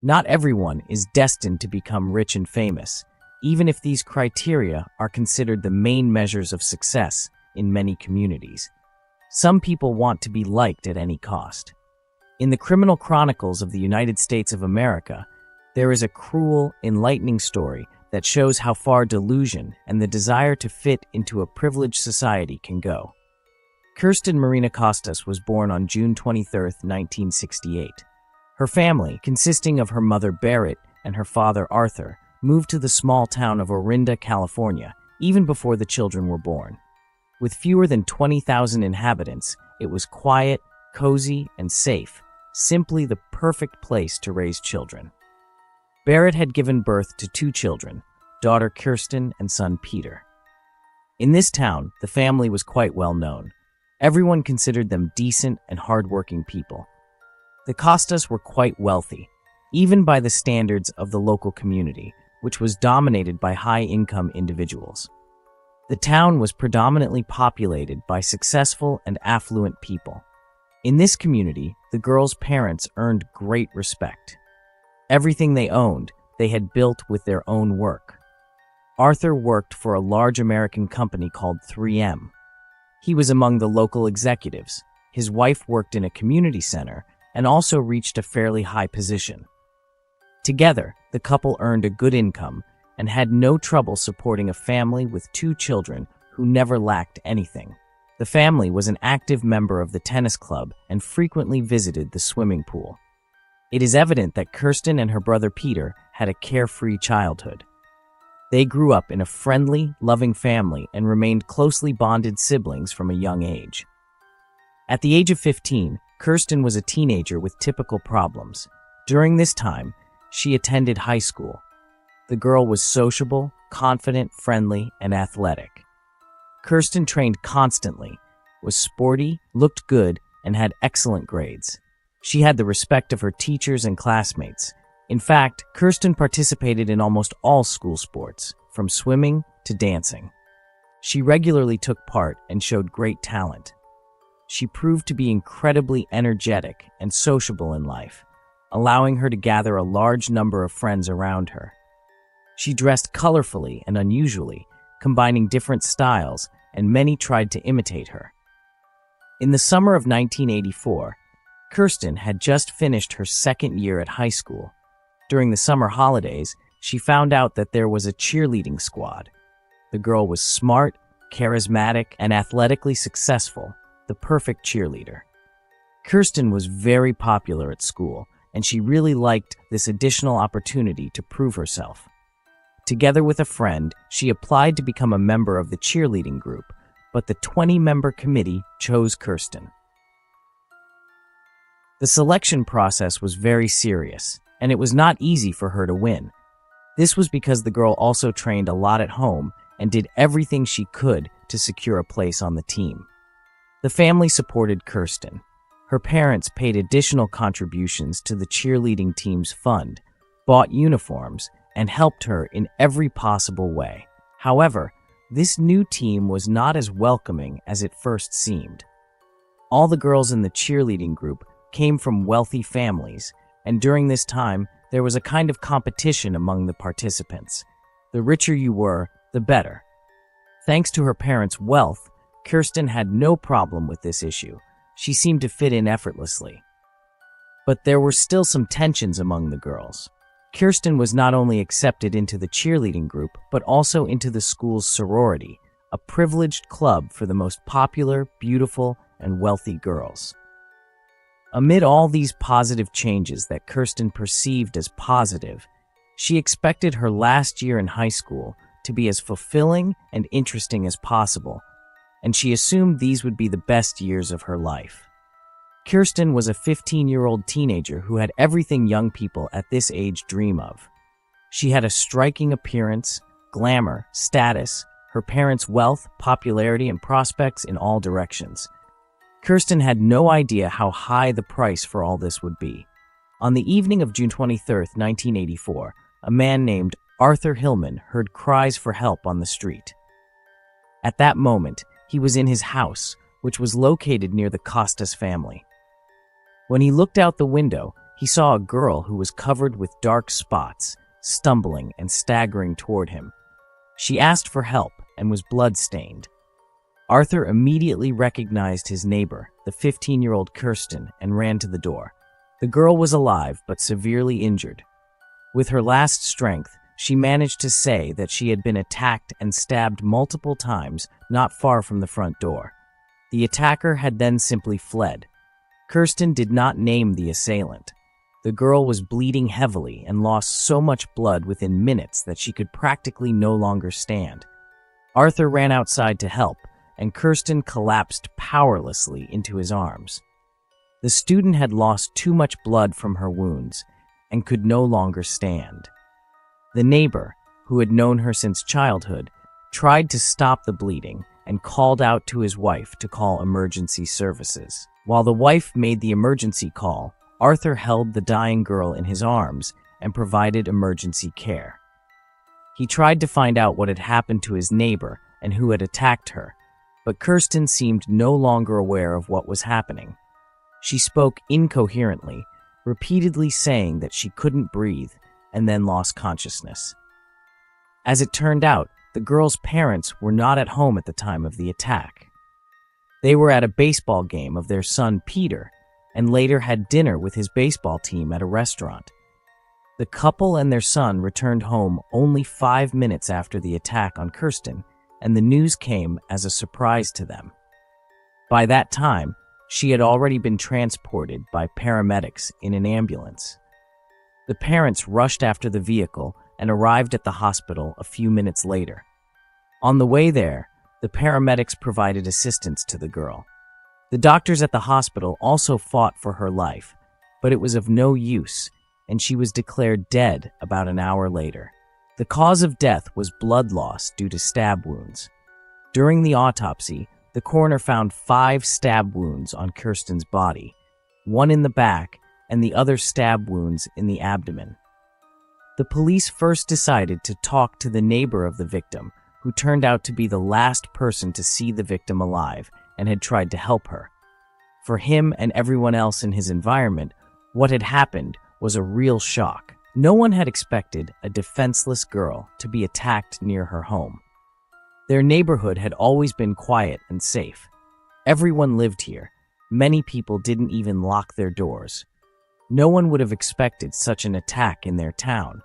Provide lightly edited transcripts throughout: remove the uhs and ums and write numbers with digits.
Not everyone is destined to become rich and famous, even if these criteria are considered the main measures of success in many communities. Some people want to be liked at any cost. In the Criminal Chronicles of the United States of America, there is a cruel, enlightening story that shows how far delusion and the desire to fit into a privileged society can go. Kirsten Marina Costas was born on June 23, 1968. Her family, consisting of her mother Berit and her father Arthur, moved to the small town of Orinda, California, even before the children were born. With fewer than 20,000 inhabitants, it was quiet, cozy, and safe, simply the perfect place to raise children. Berit had given birth to 2 children, daughter Kirsten and son Peter. In this town, the family was quite well known. Everyone considered them decent and hardworking people. The Costas were quite wealthy, even by the standards of the local community, which was dominated by high-income individuals. The town was predominantly populated by successful and affluent people. In this community, the girls' parents earned great respect. Everything they owned, they had built with their own work. Arthur worked for a large American company called 3M. He was among the local executives. His wife worked in a community center and also reached a fairly high position. Together, the couple earned a good income and had no trouble supporting a family with 2 children who never lacked anything. The family was an active member of the tennis club and frequently visited the swimming pool. It is evident that Kirsten and her brother Peter had a carefree childhood. They grew up in a friendly, loving family and remained closely bonded siblings from a young age. At the age of 15, Kirsten was a teenager with typical problems. During this time, she attended high school. The girl was sociable, confident, friendly, and athletic. Kirsten trained constantly, was sporty, looked good, and had excellent grades. She had the respect of her teachers and classmates. In fact, Kirsten participated in almost all school sports, from swimming to dancing. She regularly took part and showed great talent. She proved to be incredibly energetic and sociable in life, allowing her to gather a large number of friends around her. She dressed colorfully and unusually, combining different styles, and many tried to imitate her. In the summer of 1984, Kirsten had just finished her second year at high school. During the summer holidays, she found out that there was a cheerleading squad. The girl was smart, charismatic, and athletically successful, the perfect cheerleader. Kirsten was very popular at school, and she really liked this additional opportunity to prove herself. Together with a friend, she applied to become a member of the cheerleading group, but the 20-member committee chose Kirsten. The selection process was very serious, and it was not easy for her to win. This was because the girl also trained a lot at home and did everything she could to secure a place on the team. The family supported Kirsten. Her parents paid additional contributions to the cheerleading team's fund, bought uniforms, and helped her in every possible way. However, this new team was not as welcoming as it first seemed. All the girls in the cheerleading group came from wealthy families, and during this time, there was a kind of competition among the participants. The richer you were, the better. Thanks to her parents' wealth, Kirsten had no problem with this issue. She seemed to fit in effortlessly. But there were still some tensions among the girls. Kirsten was not only accepted into the cheerleading group, but also into the school's sorority, a privileged club for the most popular, beautiful, and wealthy girls. Amid all these positive changes that Kirsten perceived as positive, she expected her last year in high school to be as fulfilling and interesting as possible, and she assumed these would be the best years of her life. Kirsten was a 15-year-old teenager who had everything young people at this age dream of. She had a striking appearance, glamour, status, her parents' wealth, popularity, and prospects in all directions. Kirsten had no idea how high the price for all this would be. On the evening of June 23, 1984, a man named Arthur Hillman heard cries for help on the street. At that moment, he was in his house, which was located near the Costas family. When he looked out the window, he saw a girl who was covered with dark spots, stumbling and staggering toward him. She asked for help and was blood-stained. Arthur immediately recognized his neighbor, the 15-year-old Kirsten, and ran to the door. The girl was alive but severely injured. With her last strength, she managed to say that she had been attacked and stabbed multiple times not far from the front door. The attacker had then simply fled. Kirsten did not name the assailant. The girl was bleeding heavily and lost so much blood within minutes that she could practically no longer stand. Arthur ran outside to help, and Kirsten collapsed powerlessly into his arms. The student had lost too much blood from her wounds and could no longer stand. The neighbor, who had known her since childhood, tried to stop the bleeding and called out to his wife to call emergency services. While the wife made the emergency call, Arthur held the dying girl in his arms and provided emergency care. He tried to find out what had happened to his neighbor and who had attacked her, but Kirsten seemed no longer aware of what was happening. She spoke incoherently, repeatedly saying that she couldn't breathe, and then lost consciousness. As it turned out, the girl's parents were not at home at the time of the attack. They were at a baseball game of their son Peter, and later had dinner with his baseball team at a restaurant. The couple and their son returned home only 5 minutes after the attack on Kirsten, and the news came as a surprise to them. By that time, she had already been transported by paramedics in an ambulance. The parents rushed after the vehicle and arrived at the hospital a few minutes later. On the way there, the paramedics provided assistance to the girl. The doctors at the hospital also fought for her life, but it was of no use, and she was declared dead about an hour later. The cause of death was blood loss due to stab wounds. During the autopsy, the coroner found 5 stab wounds on Kirsten's body, 1 in the back and the other stab wounds in the abdomen. The police first decided to talk to the neighbor of the victim, who turned out to be the last person to see the victim alive and had tried to help her. For him and everyone else in his environment, what had happened was a real shock. No one had expected a defenseless girl to be attacked near her home. Their neighborhood had always been quiet and safe. Everyone lived here. Many people didn't even lock their doors. No one would have expected such an attack in their town.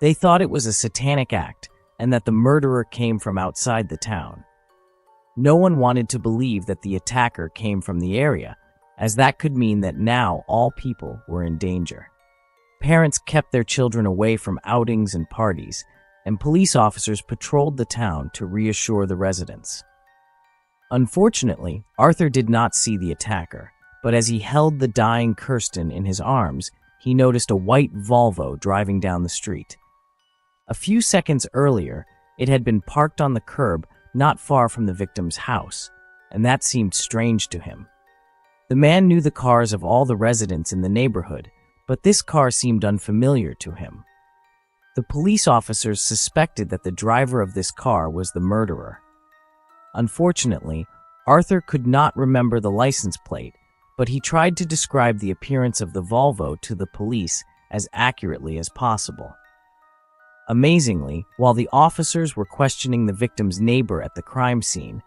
They thought it was a satanic act and that the murderer came from outside the town. No one wanted to believe that the attacker came from the area, as that could mean that now all people were in danger. Parents kept their children away from outings and parties, and police officers patrolled the town to reassure the residents. Unfortunately, Arthur did not see the attacker, but as he held the dying Kirsten in his arms, he noticed a white Volvo driving down the street. A few seconds earlier, it had been parked on the curb not far from the victim's house, and that seemed strange to him. The man knew the cars of all the residents in the neighborhood, but this car seemed unfamiliar to him. The police officers suspected that the driver of this car was the murderer. Unfortunately, Arthur could not remember the license plate, but he tried to describe the appearance of the Volvo to the police as accurately as possible. Amazingly, while the officers were questioning the victim's neighbor at the crime scene,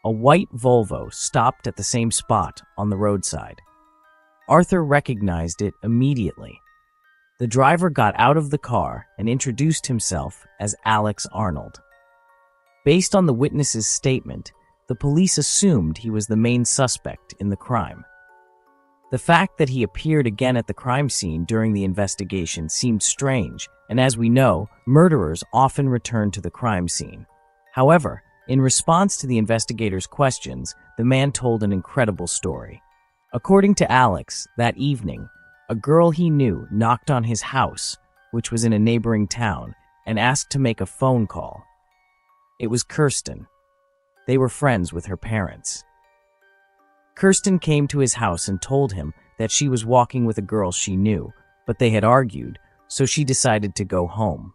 a white Volvo stopped at the same spot on the roadside. Arthur recognized it immediately. The driver got out of the car and introduced himself as Alex Arnold. Based on the witness's statement, the police assumed he was the main suspect in the crime. The fact that he appeared again at the crime scene during the investigation seemed strange, and as we know, murderers often return to the crime scene. However, in response to the investigators' questions, the man told an incredible story. According to Alex, that evening, a girl he knew knocked on his house, which was in a neighboring town, and asked to make a phone call. It was Kirsten. They were friends with her parents. Kirsten came to his house and told him that she was walking with a girl she knew, but they had argued, so she decided to go home.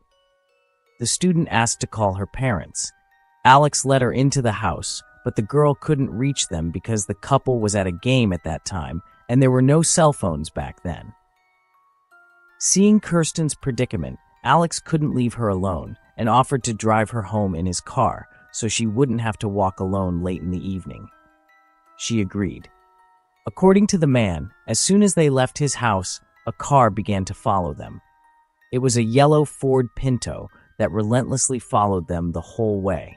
The student asked to call her parents. Alex let her into the house, but the girl couldn't reach them because the couple was at a game at that time and there were no cell phones back then. Seeing Kirsten's predicament, Alex couldn't leave her alone and offered to drive her home in his car so she wouldn't have to walk alone late in the evening. She agreed. According to the man, as soon as they left his house, a car began to follow them. It was a yellow Ford Pinto that relentlessly followed them the whole way.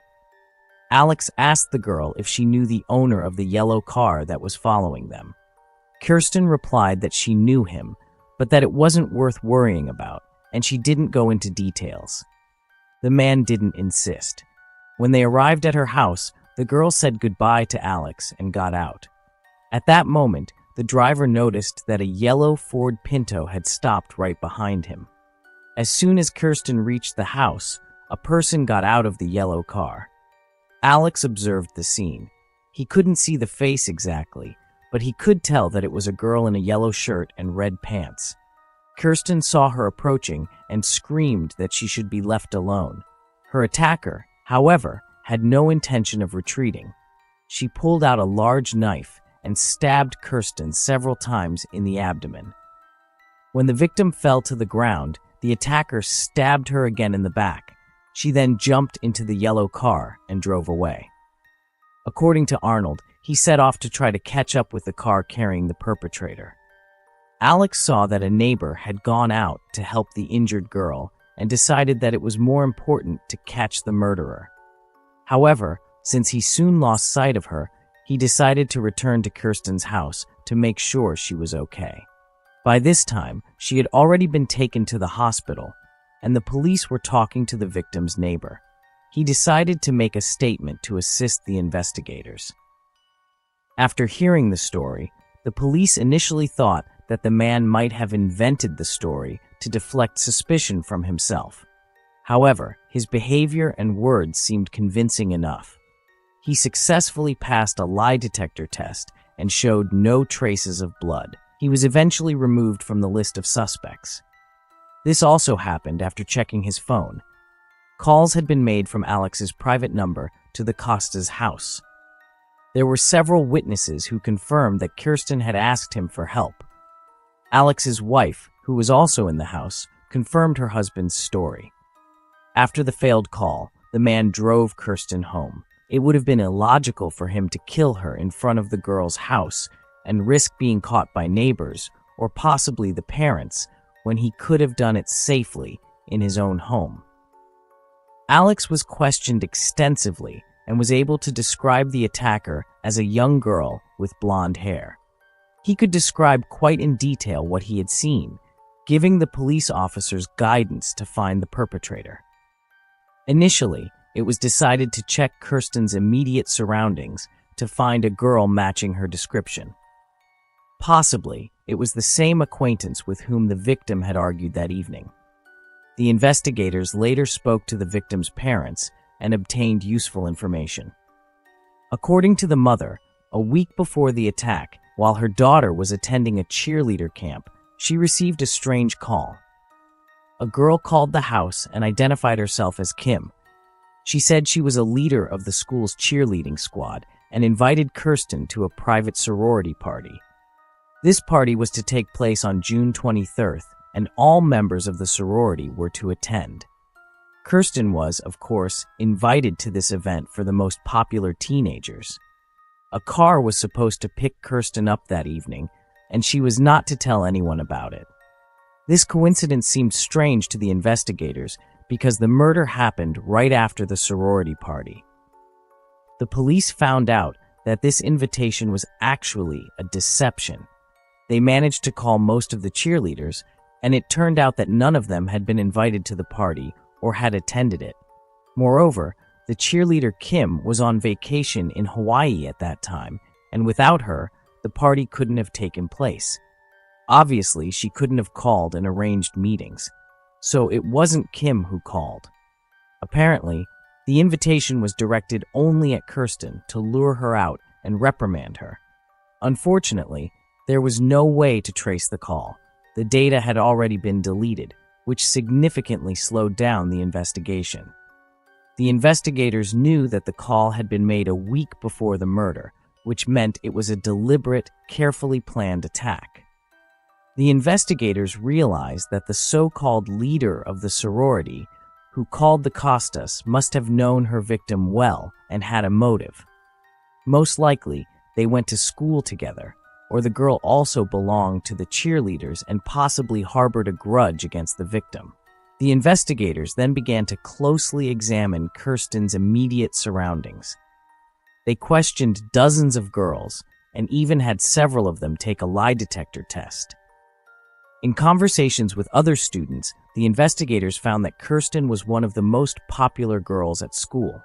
Alex asked the girl if she knew the owner of the yellow car that was following them. Kirsten replied that she knew him, but that it wasn't worth worrying about, and she didn't go into details. The man didn't insist. When they arrived at her house, the girl said goodbye to Alex and got out. At that moment, the driver noticed that a yellow Ford Pinto had stopped right behind him. As soon as Kirsten reached the house, a person got out of the yellow car. Alex observed the scene. He couldn't see the face exactly, but he could tell that it was a girl in a yellow shirt and red pants. Kirsten saw her approaching and screamed that she should be left alone. Her attacker, however, had no intention of retreating. She pulled out a large knife and stabbed Kirsten several times in the abdomen. When the victim fell to the ground, the attacker stabbed her again in the back. She then jumped into the yellow car and drove away. According to Arnold, he set off to try to catch up with the car carrying the perpetrator. Alex saw that a neighbor had gone out to help the injured girl and decided that it was more important to catch the murderer. However, since he soon lost sight of her, he decided to return to Kirsten's house to make sure she was okay. By this time, she had already been taken to the hospital, and the police were talking to the victim's neighbor. He decided to make a statement to assist the investigators. After hearing the story, the police initially thought that the man might have invented the story to deflect suspicion from himself. However, his behavior and words seemed convincing enough. He successfully passed a lie detector test and showed no traces of blood. He was eventually removed from the list of suspects. This also happened after checking his phone. Calls had been made from Alex's private number to the Costas' house. There were several witnesses who confirmed that Kirsten had asked him for help. Alex's wife, who was also in the house, confirmed her husband's story. After the failed call, the man drove Kirsten home. It would have been illogical for him to kill her in front of the girl's house and risk being caught by neighbors or possibly the parents when he could have done it safely in his own home. Alex was questioned extensively and was able to describe the attacker as a young girl with blonde hair. He could describe quite in detail what he had seen, giving the police officers guidance to find the perpetrator. Initially, it was decided to check Kirsten's immediate surroundings to find a girl matching her description. Possibly, it was the same acquaintance with whom the victim had argued that evening. The investigators later spoke to the victim's parents and obtained useful information. According to the mother, a week before the attack, while her daughter was attending a cheerleader camp, she received a strange call. A girl called the house and identified herself as Kim. She said she was a leader of the school's cheerleading squad and invited Kirsten to a private sorority party. This party was to take place on June 23rd, and all members of the sorority were to attend. Kirsten was, of course, invited to this event for the most popular teenagers. A car was supposed to pick Kirsten up that evening, and she was not to tell anyone about it. This coincidence seemed strange to the investigators because the murder happened right after the sorority party. The police found out that this invitation was actually a deception. They managed to call most of the cheerleaders, and it turned out that none of them had been invited to the party or had attended it. Moreover, the cheerleader Kim was on vacation in Hawaii at that time, and without her, the party couldn't have taken place. Obviously, she couldn't have called and arranged meetings, so it wasn't Kim who called. Apparently, the invitation was directed only at Kirsten to lure her out and reprimand her. Unfortunately, there was no way to trace the call. The data had already been deleted, which significantly slowed down the investigation. The investigators knew that the call had been made a week before the murder, which meant it was a deliberate, carefully planned attack. The investigators realized that the so-called leader of the sorority, who called the Costas, must have known her victim well and had a motive. Most likely, they went to school together, or the girl also belonged to the cheerleaders and possibly harbored a grudge against the victim. The investigators then began to closely examine Kirsten's immediate surroundings. They questioned dozens of girls and even had several of them take a lie detector test. In conversations with other students, the investigators found that Kirsten was one of the most popular girls at school.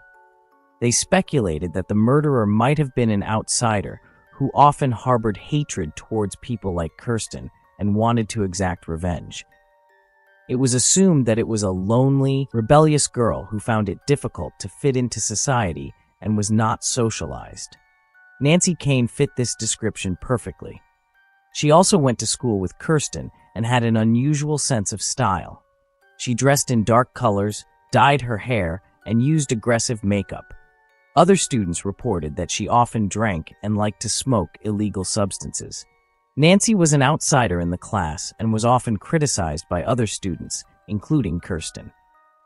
They speculated that the murderer might have been an outsider who often harbored hatred towards people like Kirsten and wanted to exact revenge. It was assumed that it was a lonely, rebellious girl who found it difficult to fit into society and was not socialized. Nancy Kane fit this description perfectly. She also went to school with Kirsten and had an unusual sense of style. She dressed in dark colors, dyed her hair, and used aggressive makeup. Other students reported that she often drank and liked to smoke illegal substances. Nancy was an outsider in the class and was often criticized by other students, including Kirsten.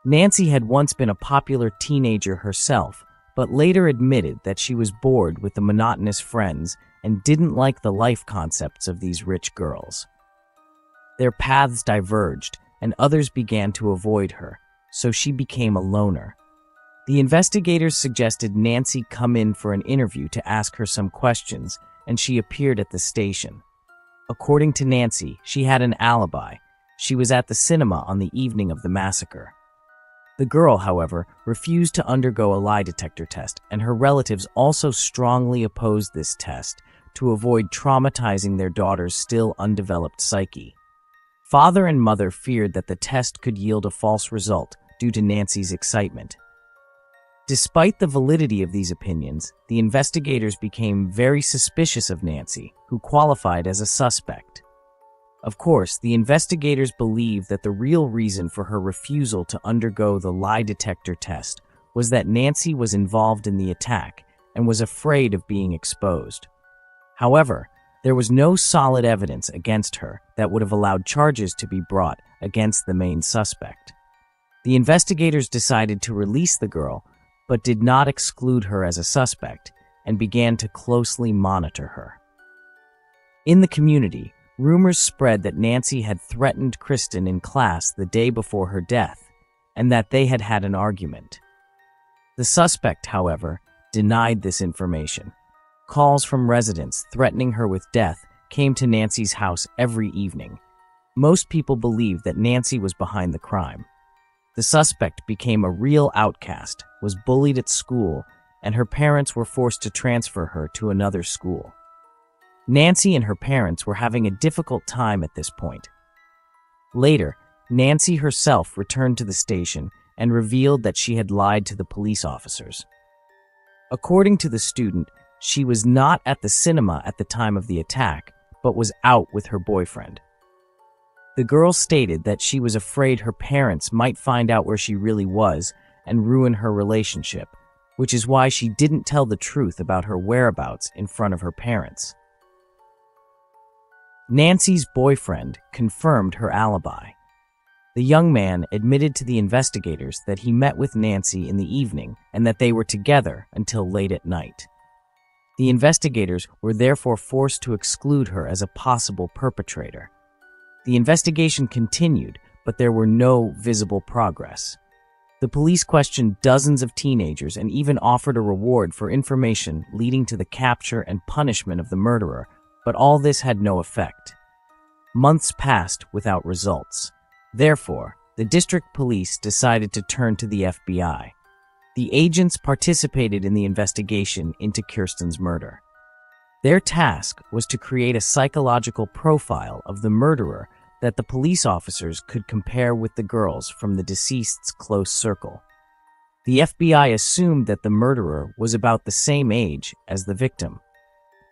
Nancy had once been a popular teenager herself, but later admitted that she was bored with the monotonous friends and didn't like the life concepts of these rich girls. Their paths diverged, and others began to avoid her, so she became a loner. The investigators suggested Nancy come in for an interview to ask her some questions, and she appeared at the station. According to Nancy, she had an alibi. She was at the cinema on the evening of the massacre. The girl, however, refused to undergo a lie detector test, and her relatives also strongly opposed this test to avoid traumatizing their daughter's still undeveloped psyche. Father and mother feared that the test could yield a false result due to Nancy's excitement. Despite the validity of these opinions, the investigators became very suspicious of Nancy, who qualified as a suspect. Of course, the investigators believed that the real reason for her refusal to undergo the lie detector test was that Nancy was involved in the attack and was afraid of being exposed. However, there was no solid evidence against her that would have allowed charges to be brought against the main suspect. The investigators decided to release the girl, but did not exclude her as a suspect and began to closely monitor her. In the community, rumors spread that Nancy had threatened Kristen in class the day before her death and that they had had an argument. The suspect, however, denied this information. Calls from residents threatening her with death came to Nancy's house every evening. Most people believed that Nancy was behind the crime. The suspect became a real outcast, was bullied at school, and her parents were forced to transfer her to another school. Nancy and her parents were having a difficult time at this point. Later, Nancy herself returned to the station and revealed that she had lied to the police officers. According to the student, she was not at the cinema at the time of the attack, but was out with her boyfriend. The girl stated that she was afraid her parents might find out where she really was and ruin her relationship, which is why she didn't tell the truth about her whereabouts in front of her parents. Nancy's boyfriend confirmed her alibi. The young man admitted to the investigators that he met with Nancy in the evening and that they were together until late at night. The investigators were therefore forced to exclude her as a possible perpetrator. The investigation continued, but there were no visible progress. The police questioned dozens of teenagers and even offered a reward for information leading to the capture and punishment of the murderer, but all this had no effect. Months passed without results. Therefore, the district police decided to turn to the FBI. The agents participated in the investigation into Kirsten's murder. Their task was to create a psychological profile of the murderer that the police officers could compare with the girls from the deceased's close circle. The FBI assumed that the murderer was about the same age as the victim.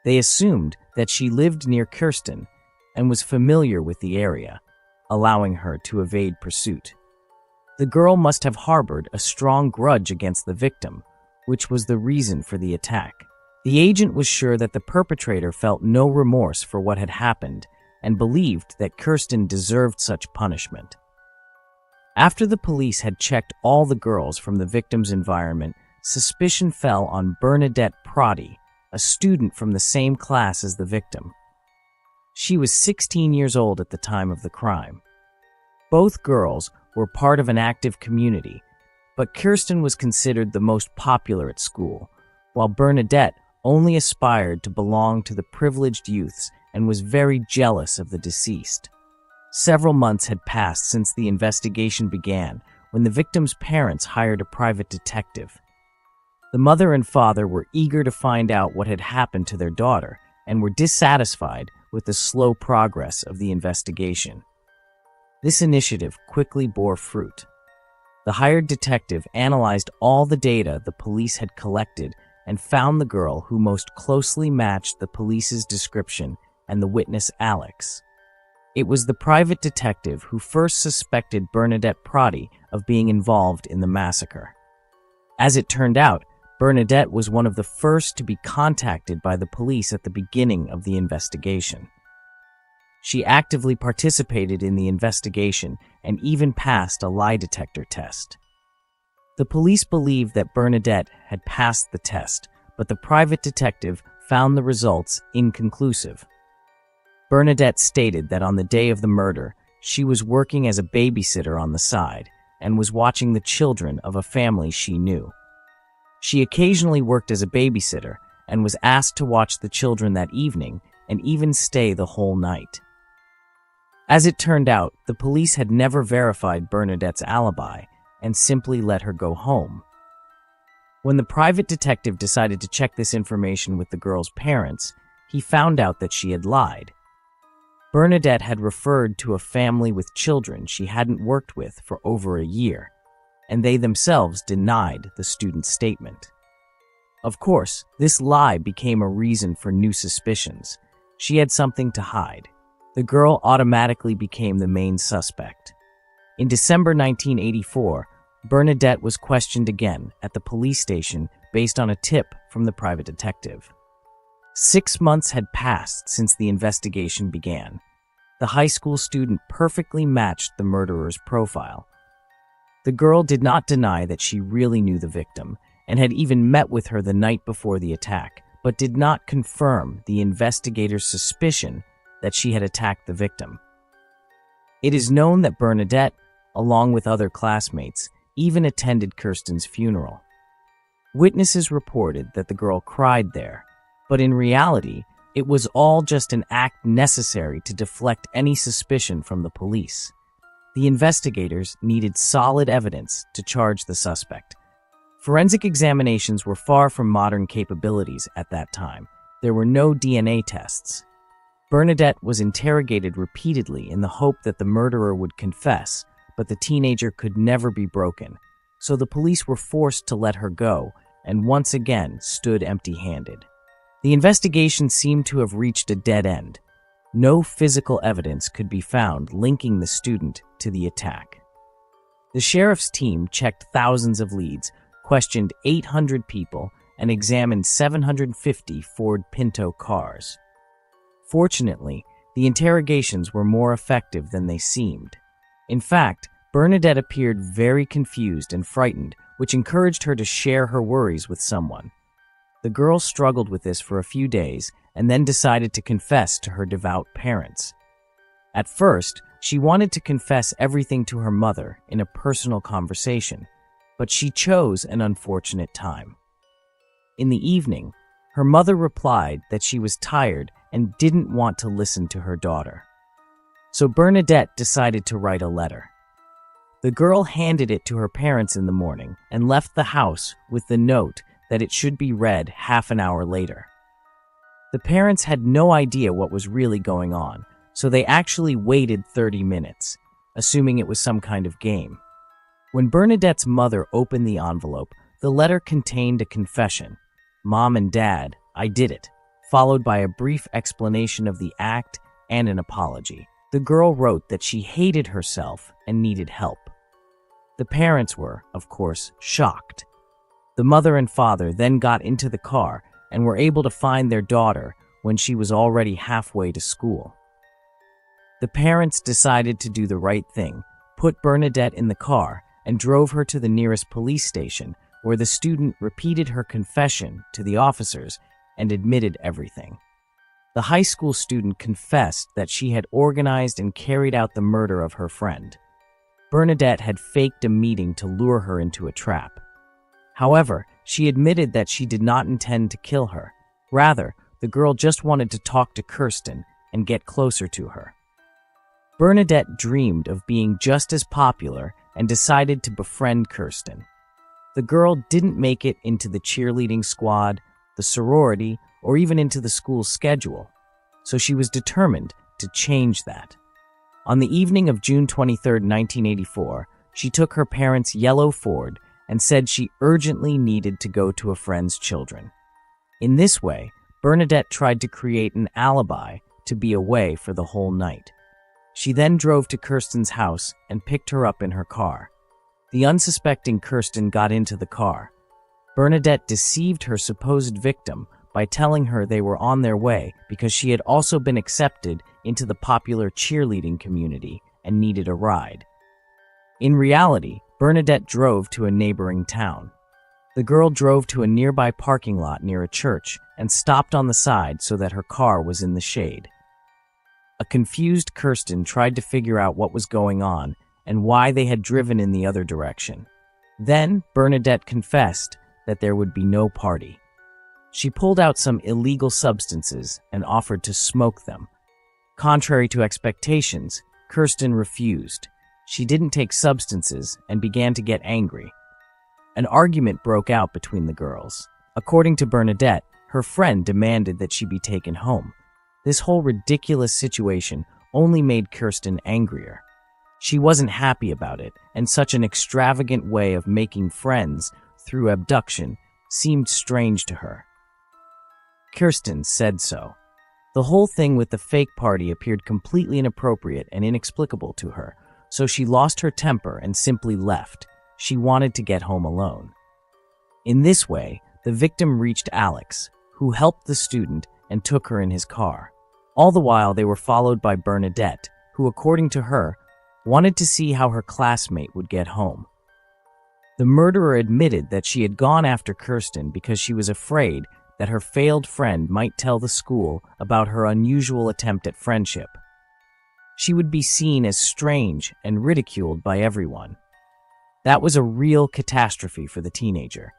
They assumed that she lived near Kirsten and was familiar with the area, allowing her to evade pursuit. The girl must have harbored a strong grudge against the victim, which was the reason for the attack. The agent was sure that the perpetrator felt no remorse for what had happened and believed that Kirsten deserved such punishment. After the police had checked all the girls from the victim's environment, suspicion fell on Bernadette Prati, a student from the same class as the victim. She was 16 years old at the time of the crime. Both girls were part of an active community, but Kirsten was considered the most popular at school, while Bernadette only aspired to belong to the privileged youths and was very jealous of the deceased. Several months had passed since the investigation began when the victim's parents hired a private detective. The mother and father were eager to find out what had happened to their daughter and were dissatisfied with the slow progress of the investigation. This initiative quickly bore fruit. The hired detective analyzed all the data the police had collected and found the girl who most closely matched the police's description and the witness Alex. It was the private detective who first suspected Bernadette Prati of being involved in the massacre. As it turned out, Bernadette was one of the first to be contacted by the police at the beginning of the investigation. She actively participated in the investigation and even passed a lie detector test. The police believed that Bernadette had passed the test, but the private detective found the results inconclusive. Bernadette stated that on the day of the murder, she was working as a babysitter on the side and was watching the children of a family she knew. She occasionally worked as a babysitter and was asked to watch the children that evening and even stay the whole night. As it turned out, the police had never verified Bernadette's alibi and simply let her go home. When the private detective decided to check this information with the girl's parents, he found out that she had lied. Bernadette had referred to a family with children she hadn't worked with for over a year, and they themselves denied the student's statement. Of course, this lie became a reason for new suspicions. She had something to hide. The girl automatically became the main suspect. In December 1984, Bernadette was questioned again at the police station based on a tip from the private detective. 6 months had passed since the investigation began. The high school student perfectly matched the murderer's profile. The girl did not deny that she really knew the victim and had even met with her the night before the attack, but did not confirm the investigators' suspicion that she had attacked the victim. It is known that Bernadette, along with other classmates, even attended Kirsten's funeral. Witnesses reported that the girl cried there, but in reality, it was all just an act necessary to deflect any suspicion from the police. The investigators needed solid evidence to charge the suspect. Forensic examinations were far from modern capabilities at that time. There were no DNA tests. Bernadette was interrogated repeatedly in the hope that the murderer would confess, but the teenager could never be broken, so the police were forced to let her go and once again stood empty-handed. The investigation seemed to have reached a dead end. No physical evidence could be found linking the student to the attack. The sheriff's team checked thousands of leads, questioned 800 people, and examined 750 Ford Pinto cars. Fortunately, the interrogations were more effective than they seemed. In fact, Bernadette appeared very confused and frightened, which encouraged her to share her worries with someone. The girl struggled with this for a few days and then decided to confess to her devout parents. At first, she wanted to confess everything to her mother in a personal conversation, but she chose an unfortunate time. In the evening, her mother replied that she was tired and didn't want to listen to her daughter. So Bernadette decided to write a letter. The girl handed it to her parents in the morning and left the house with the note that it should be read half an hour later. The parents had no idea what was really going on, so they actually waited 30 minutes, assuming it was some kind of game. When Bernadette's mother opened the envelope, the letter contained a confession. "Mom and Dad, I did it," followed by a brief explanation of the act and an apology. The girl wrote that she hated herself and needed help. The parents were, of course, shocked. The mother and father then got into the car and were able to find their daughter when she was already halfway to school. The parents decided to do the right thing, put Bernadette in the car, and drove her to the nearest police station, where the student repeated her confession to the officers and admitted everything. The high school student confessed that she had organized and carried out the murder of her friend. Bernadette had faked a meeting to lure her into a trap. However, she admitted that she did not intend to kill her. Rather, the girl just wanted to talk to Kirsten and get closer to her. Bernadette dreamed of being just as popular and decided to befriend Kirsten. The girl didn't make it into the cheerleading squad, the sorority, or even into the school's schedule, so she was determined to change that. On the evening of June 23, 1984, she took her parents' yellow Ford and said she urgently needed to go to a friend's children. In this way, Bernadette tried to create an alibi to be away for the whole night. She then drove to Kirsten's house and picked her up in her car. The unsuspecting Kirsten got into the car. Bernadette deceived her supposed victim by telling her they were on their way because she had also been accepted into the popular cheerleading community and needed a ride. In reality, Bernadette drove to a neighboring town. The girl drove to a nearby parking lot near a church and stopped on the side so that her car was in the shade. A confused Kirsten tried to figure out what was going on and why they had driven in the other direction. Then, Bernadette confessed that there would be no party. She pulled out some illegal substances and offered to smoke them. Contrary to expectations, Kirsten refused. She didn't take substances and began to get angry. An argument broke out between the girls. According to Bernadette, her friend demanded that she be taken home. This whole ridiculous situation only made Kirsten angrier. She wasn't happy about it, and such an extravagant way of making friends through abduction seemed strange to her. Kirsten said so. The whole thing with the fake party appeared completely inappropriate and inexplicable to her, so she lost her temper and simply left. She wanted to get home alone. In this way, the victim reached Alex, who helped the student and took her in his car. All the while, they were followed by Bernadette, who, according to her, wanted to see how her classmate would get home. The murderer admitted that she had gone after Kirsten because she was afraid that her failed friend might tell the school about her unusual attempt at friendship. She would be seen as strange and ridiculed by everyone. That was a real catastrophe for the teenager.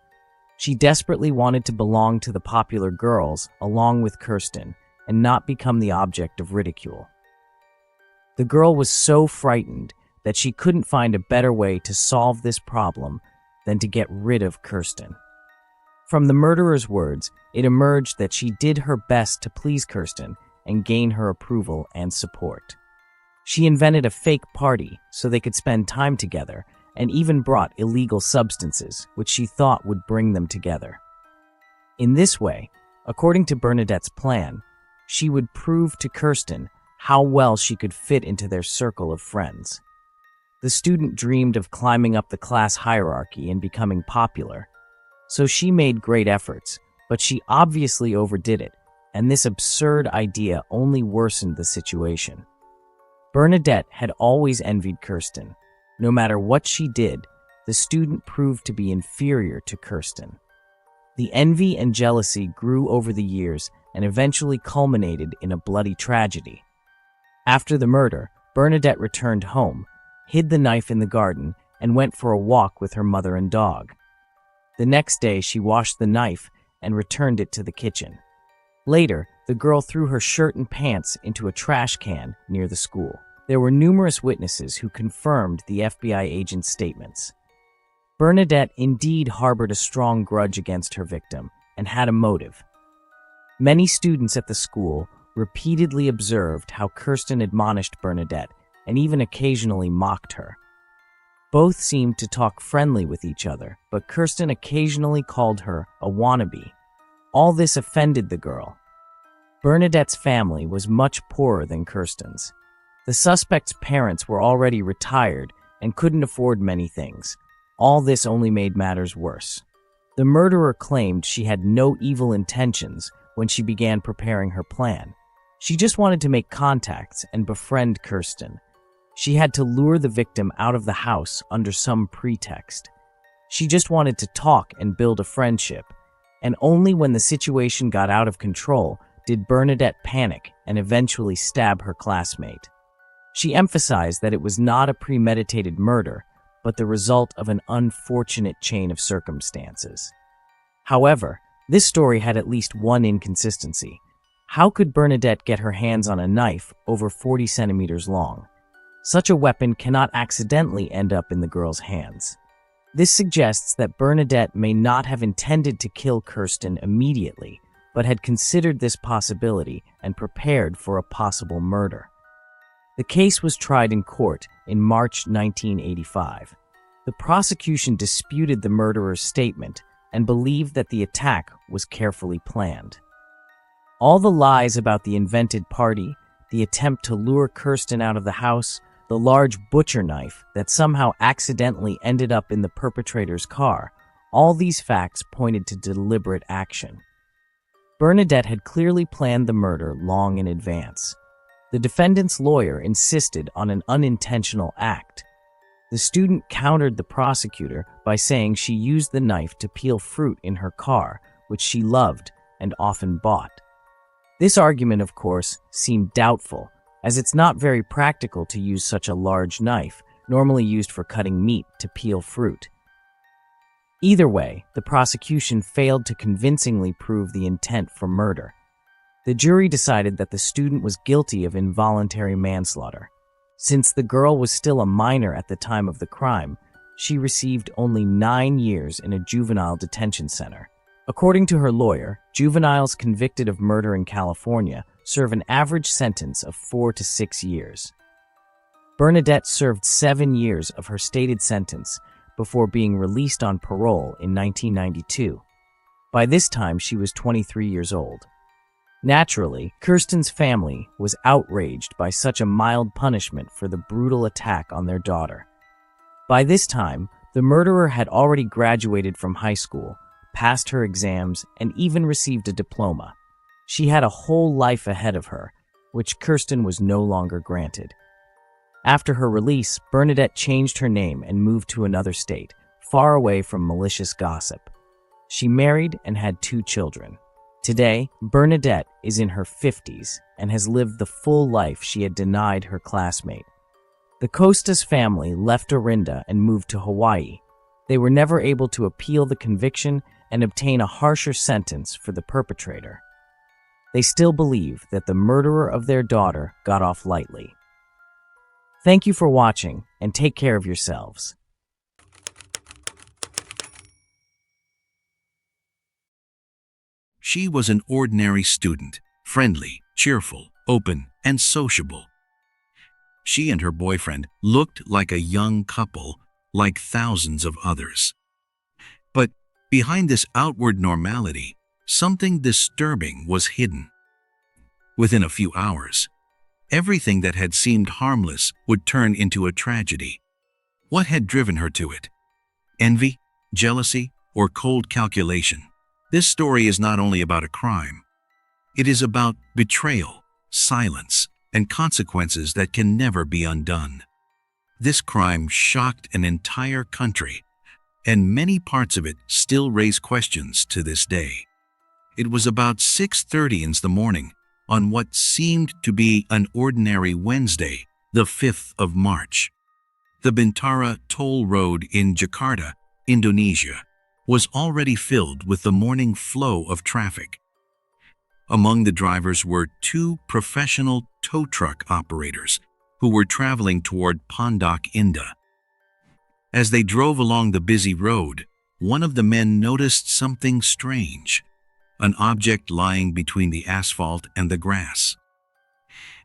She desperately wanted to belong to the popular girls along with Kirsten and not become the object of ridicule. The girl was so frightened that she couldn't find a better way to solve this problem than to get rid of Kirsten. From the murderer's words, it emerged that she did her best to please Kirsten and gain her approval and support. She invented a fake party so they could spend time together and even brought illegal substances, which she thought would bring them together. In this way, according to Bernadette's plan, she would prove to Kirsten how well she could fit into their circle of friends. The student dreamed of climbing up the class hierarchy and becoming popular, so she made great efforts, but she obviously overdid it, and this absurd idea only worsened the situation. Bernadette had always envied Kirsten. No matter what she did, the student proved to be inferior to Kirsten. The envy and jealousy grew over the years and eventually culminated in a bloody tragedy. After the murder, Bernadette returned home, hid the knife in the garden, and went for a walk with her mother and dog. The next day, she washed the knife and returned it to the kitchen. Later, the girl threw her shirt and pants into a trash can near the school. There were numerous witnesses who confirmed the FBI agent's statements. Bernadette indeed harbored a strong grudge against her victim and had a motive. Many students at the school repeatedly observed how Kirsten admonished Bernadette and even occasionally mocked her. Both seemed to talk friendly with each other, but Kirsten occasionally called her a wannabe. All this offended the girl. Bernadette's family was much poorer than Kirsten's. The suspect's parents were already retired and couldn't afford many things. All this only made matters worse. The murderer claimed she had no evil intentions when she began preparing her plan. She just wanted to make contacts and befriend Kirsten. She had to lure the victim out of the house under some pretext. She just wanted to talk and build a friendship, and only when the situation got out of control did Bernadette panic and eventually stab her classmate. She emphasized that it was not a premeditated murder, but the result of an unfortunate chain of circumstances. However, this story had at least one inconsistency. How could Bernadette get her hands on a knife over 40 centimeters long? Such a weapon cannot accidentally end up in the girl's hands. This suggests that Bernadette may not have intended to kill Kirsten immediately, but had considered this possibility and prepared for a possible murder. The case was tried in court in March 1985. The prosecution disputed the murderer's statement and believed that the attack was carefully planned. All the lies about the invented party, the attempt to lure Kirsten out of the house, the large butcher knife that somehow accidentally ended up in the perpetrator's car, all these facts pointed to deliberate action. Bernadette had clearly planned the murder long in advance. The defendant's lawyer insisted on an unintentional act. The student countered the prosecutor by saying she used the knife to peel fruit in her car, which she loved and often bought. This argument, of course, seemed doubtful, as it's not very practical to use such a large knife, normally used for cutting meat, to peel fruit. Either way, the prosecution failed to convincingly prove the intent for murder. The jury decided that the student was guilty of involuntary manslaughter. Since the girl was still a minor at the time of the crime, she received only 9 years in a juvenile detention center. According to her lawyer, juveniles convicted of murder in California serve an average sentence of 4 to 6 years. Bernadette served 7 years of her stated sentence before being released on parole in 1992. By this time, she was 23 years old. Naturally, Kirsten's family was outraged by such a mild punishment for the brutal attack on their daughter. By this time, the murderer had already graduated from high school, passed her exams, and even received a diploma. She had a whole life ahead of her, which Kirsten was no longer granted. After her release, Bernadette changed her name and moved to another state, far away from malicious gossip. She married and had 2 children. Today, Bernadette is in her 50s and has lived the full life she had denied her classmate. The Costas family left Orinda and moved to Hawaii. They were never able to appeal the conviction and obtain a harsher sentence for the perpetrator. They still believe that the murderer of their daughter got off lightly. Thank you for watching, and take care of yourselves. She was an ordinary student, friendly, cheerful, open, and sociable. She and her boyfriend looked like a young couple, like thousands of others. But behind this outward normality, something disturbing was hidden. Within a few hours, everything that had seemed harmless would turn into a tragedy. What had driven her to it? Envy, jealousy, or cold calculation? This story is not only about a crime. It is about betrayal, silence, and consequences that can never be undone. This crime shocked an entire country, and many parts of it still raise questions to this day. It was about 6:30 in the morning on what seemed to be an ordinary Wednesday, the 5th of March. The Bintaro toll road in Jakarta, Indonesia, was already filled with the morning flow of traffic. Among the drivers were 2 professional tow truck operators who were traveling toward Pondok Indah. As they drove along the busy road, one of the men noticed something strange, an object lying between the asphalt and the grass.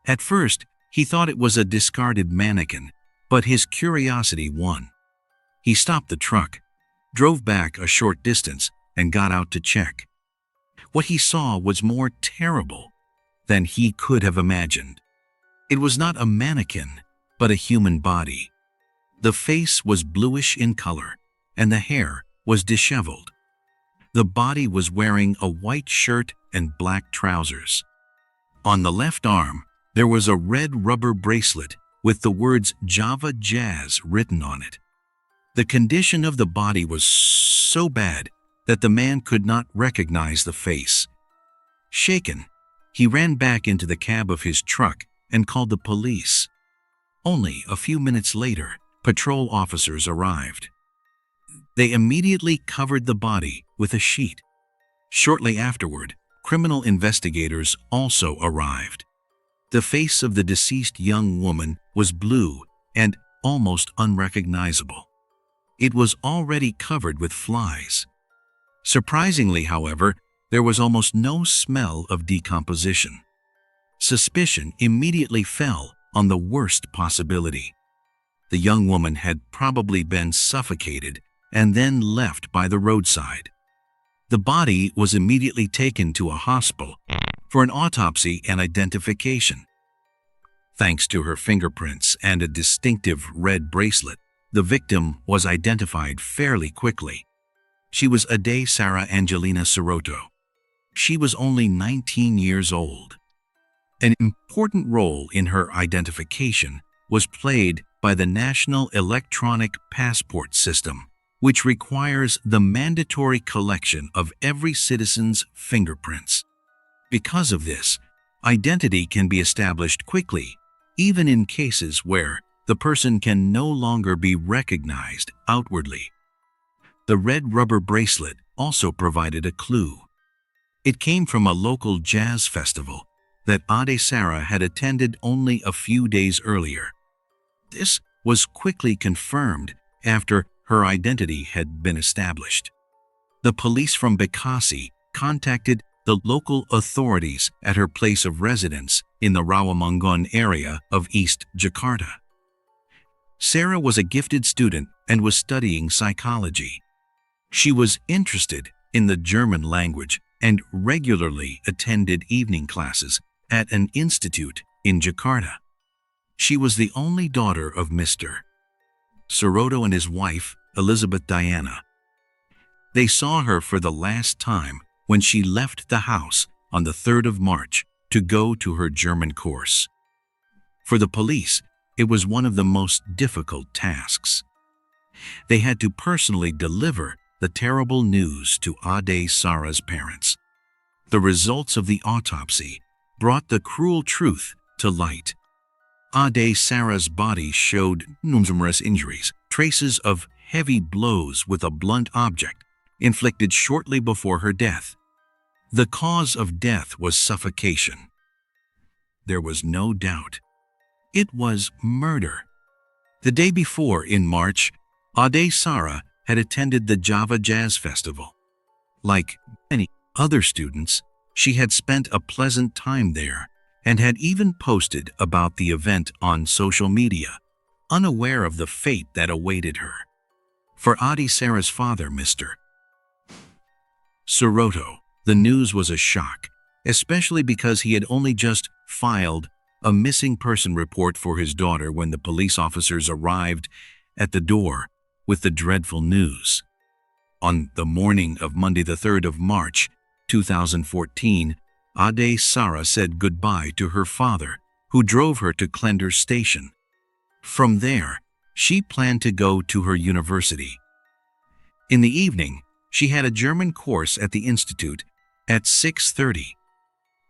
At first, he thought it was a discarded mannequin, but his curiosity won. He stopped the truck, drove back a short distance, and got out to check. What he saw was more terrible than he could have imagined. It was not a mannequin, but a human body. The face was bluish in color, and the hair was disheveled. The body was wearing a white shirt and black trousers. On the left arm, there was a red rubber bracelet with the words Java Jazz written on it. The condition of the body was so bad that the man could not recognize the face. Shaken, he ran back into the cab of his truck and called the police. Only a few minutes later, patrol officers arrived. They immediately covered the body with a sheet. Shortly afterward, criminal investigators also arrived. The face of the deceased young woman was blue and almost unrecognizable. It was already covered with flies. Surprisingly, however, there was almost no smell of decomposition. Suspicion immediately fell on the worst possibility. The young woman had probably been suffocated and then left by the roadside. The body was immediately taken to a hospital for an autopsy and identification. Thanks to her fingerprints and a distinctive red bracelet, the victim was identified fairly quickly. She was Ade Sarah Angelina Soroto. She was only 19 years old. An important role in her identification was played by the National Electronic Passport System, which requires the mandatory collection of every citizen's fingerprints. Because of this, identity can be established quickly, even in cases where the person can no longer be recognized outwardly. The red rubber bracelet also provided a clue. It came from a local jazz festival that Ade Sarah had attended only a few days earlier. This was quickly confirmed after her identity had been established. The police from Bekasi contacted the local authorities at her place of residence in the Rawamangun area of East Jakarta. Sarah was a gifted student and was studying psychology. She was interested in the German language and regularly attended evening classes at an institute in Jakarta. She was the only daughter of Mr. Soroto and his wife, Elizabeth Diana. They saw her for the last time when she left the house on the 3rd of March to go to her German course. For the police, it was one of the most difficult tasks. They had to personally deliver the terrible news to Ade Sarah's parents. The results of the autopsy brought the cruel truth to light. Ade Sarah's body showed numerous injuries, traces of heavy blows with a blunt object inflicted shortly before her death. The cause of death was suffocation. There was no doubt. It was murder. The day before, in March, Ade Sarah had attended the Java Jazz Festival. Like many other students, she had spent a pleasant time there and had even posted about the event on social media, unaware of the fate that awaited her. For Ade Sarah's father, Mr. Soroto, the news was a shock, especially because he had only just filed a missing person report for his daughter when the police officers arrived at the door with the dreadful news. On the morning of Monday the 3rd of March, 2014, Ade Sarah said goodbye to her father, who drove her to Klender Station. From there, she planned to go to her university. In the evening, she had a German course at the institute at 6:30.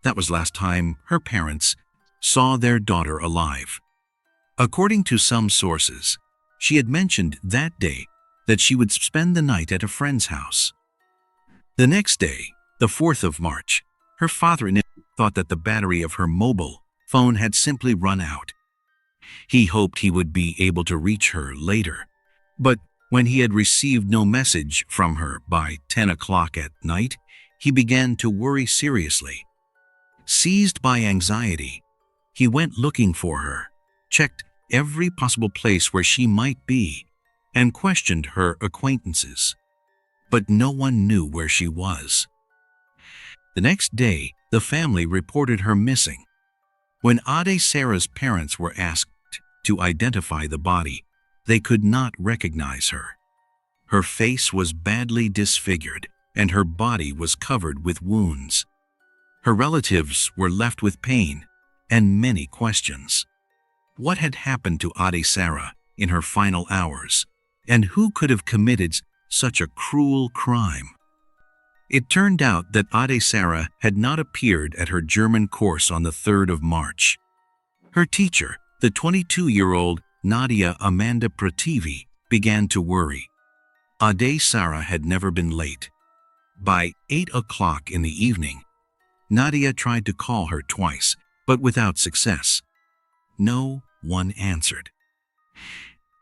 That was last time her parents saw their daughter alive. According to some sources, she had mentioned that day that she would spend the night at a friend's house. The next day, the 4th of March, her father thought that the battery of her mobile phone had simply run out. He hoped he would be able to reach her later, but when he had received no message from her by 10 o'clock at night, he began to worry seriously. Seized by anxiety, he went looking for her, checked every possible place where she might be, and questioned her acquaintances. But no one knew where she was. The next day, the family reported her missing. When Ade Sarah's parents were asked to identify the body, they could not recognize her. Her face was badly disfigured, and her body was covered with wounds. Her relatives were left with pain and many questions. What had happened to Ade Sarah in her final hours, and who could have committed such a cruel crime? It turned out that Ade Sarah had not appeared at her German course on the 3rd of March. Her teacher, the 22-year-old Nadia Amanda Prativi, began to worry. Ade Sarah had never been late. By 8 o'clock in the evening, Nadia tried to call her twice, but without success. No one answered.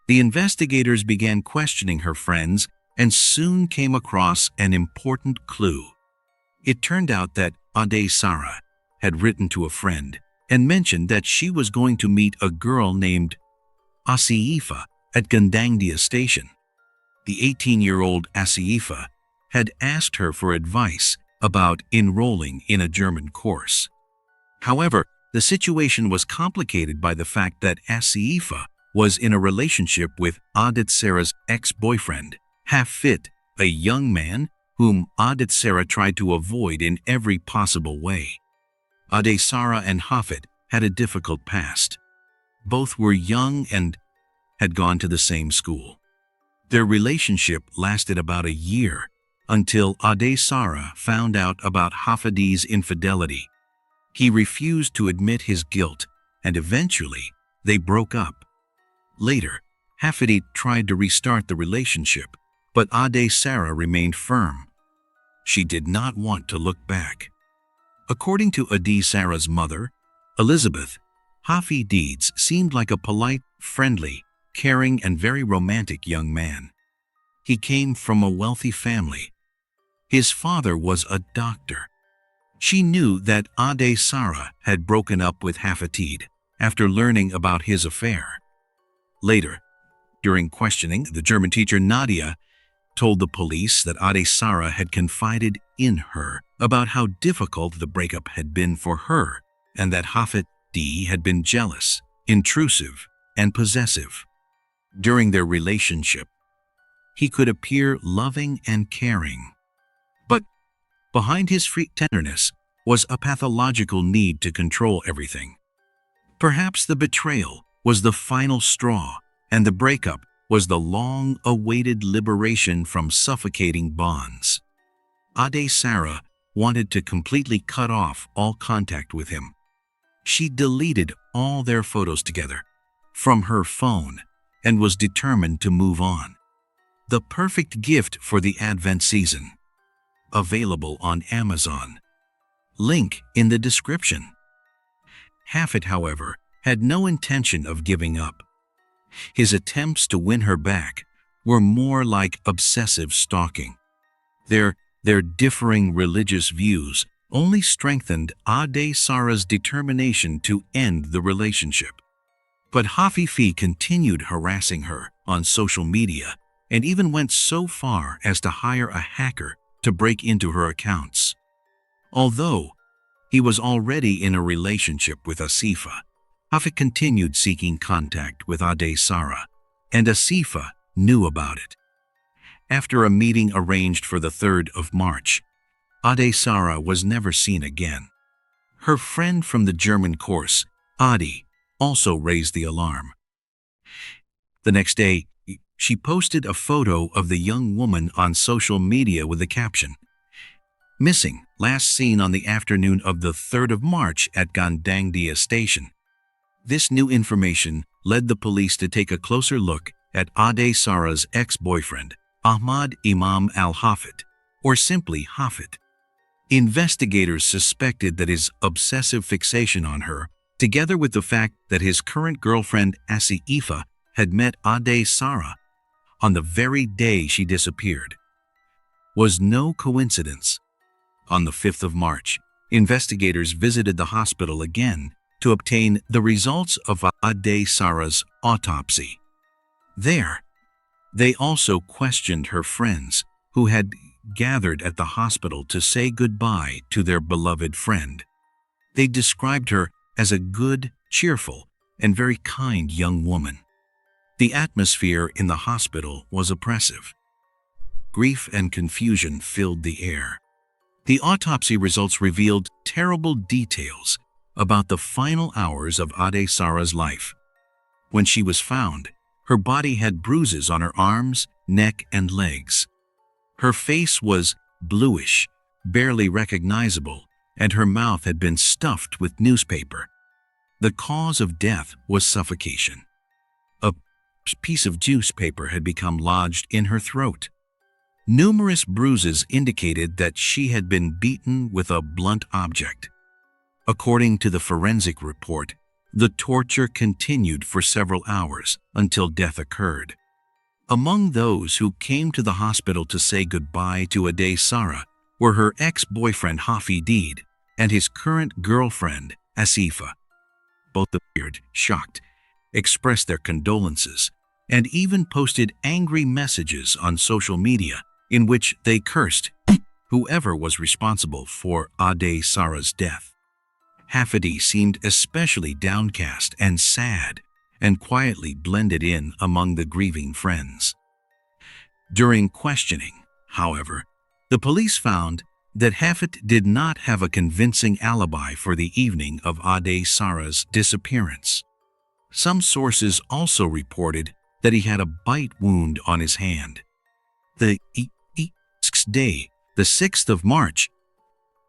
The investigators began questioning her friends and soon came across an important clue. It turned out that Ade Sarah had written to a friend and mentioned that she was going to meet a girl named Asifa at Gandangdia station. The 18-year-old Asifa had asked her for advice about enrolling in a German course. However, the situation was complicated by the fact that Asifa was in a relationship with Ade Sarah's ex-boyfriend, Hafid, a young man whom Ade Sarah tried to avoid in every possible way. Ade Sarah and Hafid had a difficult past. Both were young and had gone to the same school. Their relationship lasted about a year until Ade Sarah found out about Hafid's infidelity. He refused to admit his guilt, and eventually they broke up. Later, Hafid tried to restart the relationship, but Ade Sarah remained firm. She did not want to look back. According to Ade Sarah's mother, Elizabeth, Hafid seemed like a polite, friendly, caring, and very romantic young man. He came from a wealthy family. His father was a doctor. She knew that Ade Sarah had broken up with Hafid after learning about his affair. Later, during questioning, the German teacher Nadia told the police that Ade Sarah had confided in her about how difficult the breakup had been for her and that Hafid had been jealous, intrusive, and possessive. During their relationship, he could appear loving and caring. But behind his free tenderness was a pathological need to control everything. Perhaps the betrayal was the final straw, and the breakup was the long-awaited liberation from suffocating bonds. Ade Sarah wanted to completely cut off all contact with him. She deleted all their photos together from her phone and was determined to move on. The perfect gift for the Advent season. Available on Amazon. Link in the description. Hafid, however, had no intention of giving up. His attempts to win her back were more like obsessive stalking. Their differing religious views only strengthened Ade Sarah's determination to end the relationship. But Hafid continued harassing her on social media and even went so far as to hire a hacker to break into her accounts. Although he was already in a relationship with Asifa, Hafid continued seeking contact with Ade Sarah, and Asifa knew about it. After a meeting arranged for the 3rd of March, Ade Sarah was never seen again. Her friend from the German course, Adi, also raised the alarm. The next day, she posted a photo of the young woman on social media with the caption, "Missing, last seen on the afternoon of the 3rd of March at Gandangdia station." This new information led the police to take a closer look at Ade Sarah's ex-boyfriend, Ahmad Imam al-Hafid, or simply Hafid. Investigators suspected that his obsessive fixation on her, together with the fact that his current girlfriend Asifa had met Ade Sarah on the very day she disappeared, was no coincidence. On the 5th of March, investigators visited the hospital again to obtain the results of Ade Sarah's autopsy. There, they also questioned her friends who had gathered at the hospital to say goodbye to their beloved friend. They described her as a good, cheerful, and very kind young woman. The atmosphere in the hospital was oppressive. Grief and confusion filled the air. The autopsy results revealed terrible details about the final hours of Ade Sara's life. When she was found, her body had bruises on her arms, neck, and legs. Her face was bluish, barely recognizable, and her mouth had been stuffed with newspaper. The cause of death was suffocation. A piece of newspaper had become lodged in her throat. Numerous bruises indicated that she had been beaten with a blunt object. According to the forensic report, the torture continued for several hours until death occurred. Among those who came to the hospital to say goodbye to Ade Sara were her ex-boyfriend Hafid and his current girlfriend Asifa. Both appeared shocked, expressed their condolences, and even posted angry messages on social media in which they cursed whoever was responsible for Ade Sara's death. Hafid seemed especially downcast and sad, and quietly blended in among the grieving friends. During questioning, however, the police found that Hafid did not have a convincing alibi for the evening of Ade Sara's disappearance. Some sources also reported that he had a bite wound on his hand. The next day, the 6th of March,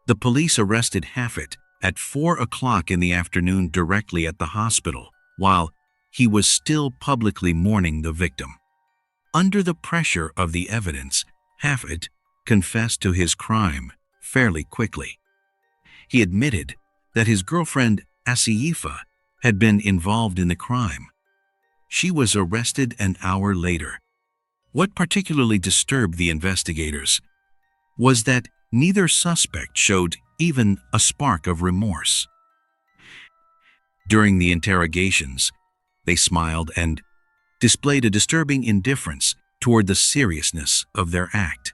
the police arrested Hafid at 4 o'clock in the afternoon directly at the hospital, while he was still publicly mourning the victim. Under the pressure of the evidence, Hafid confessed to his crime fairly quickly. He admitted that his girlfriend Asifa had been involved in the crime. She was arrested an hour later. What particularly disturbed the investigators was that neither suspect showed even a spark of remorse. During the interrogations, they smiled and displayed a disturbing indifference toward the seriousness of their act.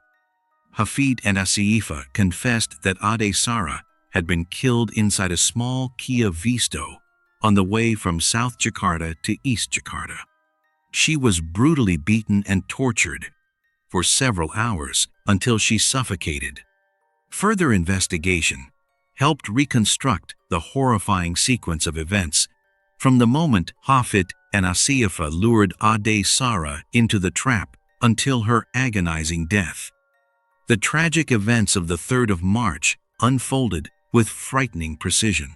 Hafid and Asifa confessed that Ade Sara had been killed inside a small Kia Visto on the way from South Jakarta to East Jakarta. She was brutally beaten and tortured for several hours until she suffocated. Further investigation helped reconstruct the horrifying sequence of events from the moment Hafid and Asifa lured Ade Sara into the trap until her agonizing death. The tragic events of the 3rd of March unfolded with frightening precision.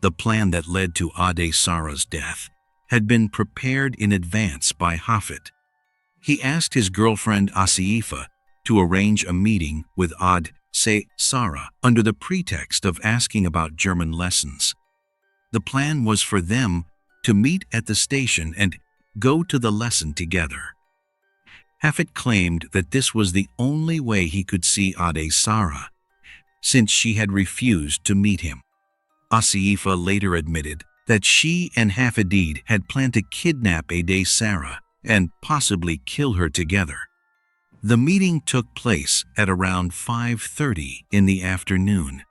The plan that led to Ade Sara's death had been prepared in advance by Hafid. He asked his girlfriend Asifa to arrange a meeting with Ade Sara under the pretext of asking about German lessons. The plan was for them to meet at the station and go to the lesson together. Hafid claimed that this was the only way he could see Ade Sara, since she had refused to meet him. Asifa later admitted that she and Hafid had planned to kidnap Ade Sara and possibly kill her together. The meeting took place at around 5:30 in the afternoon.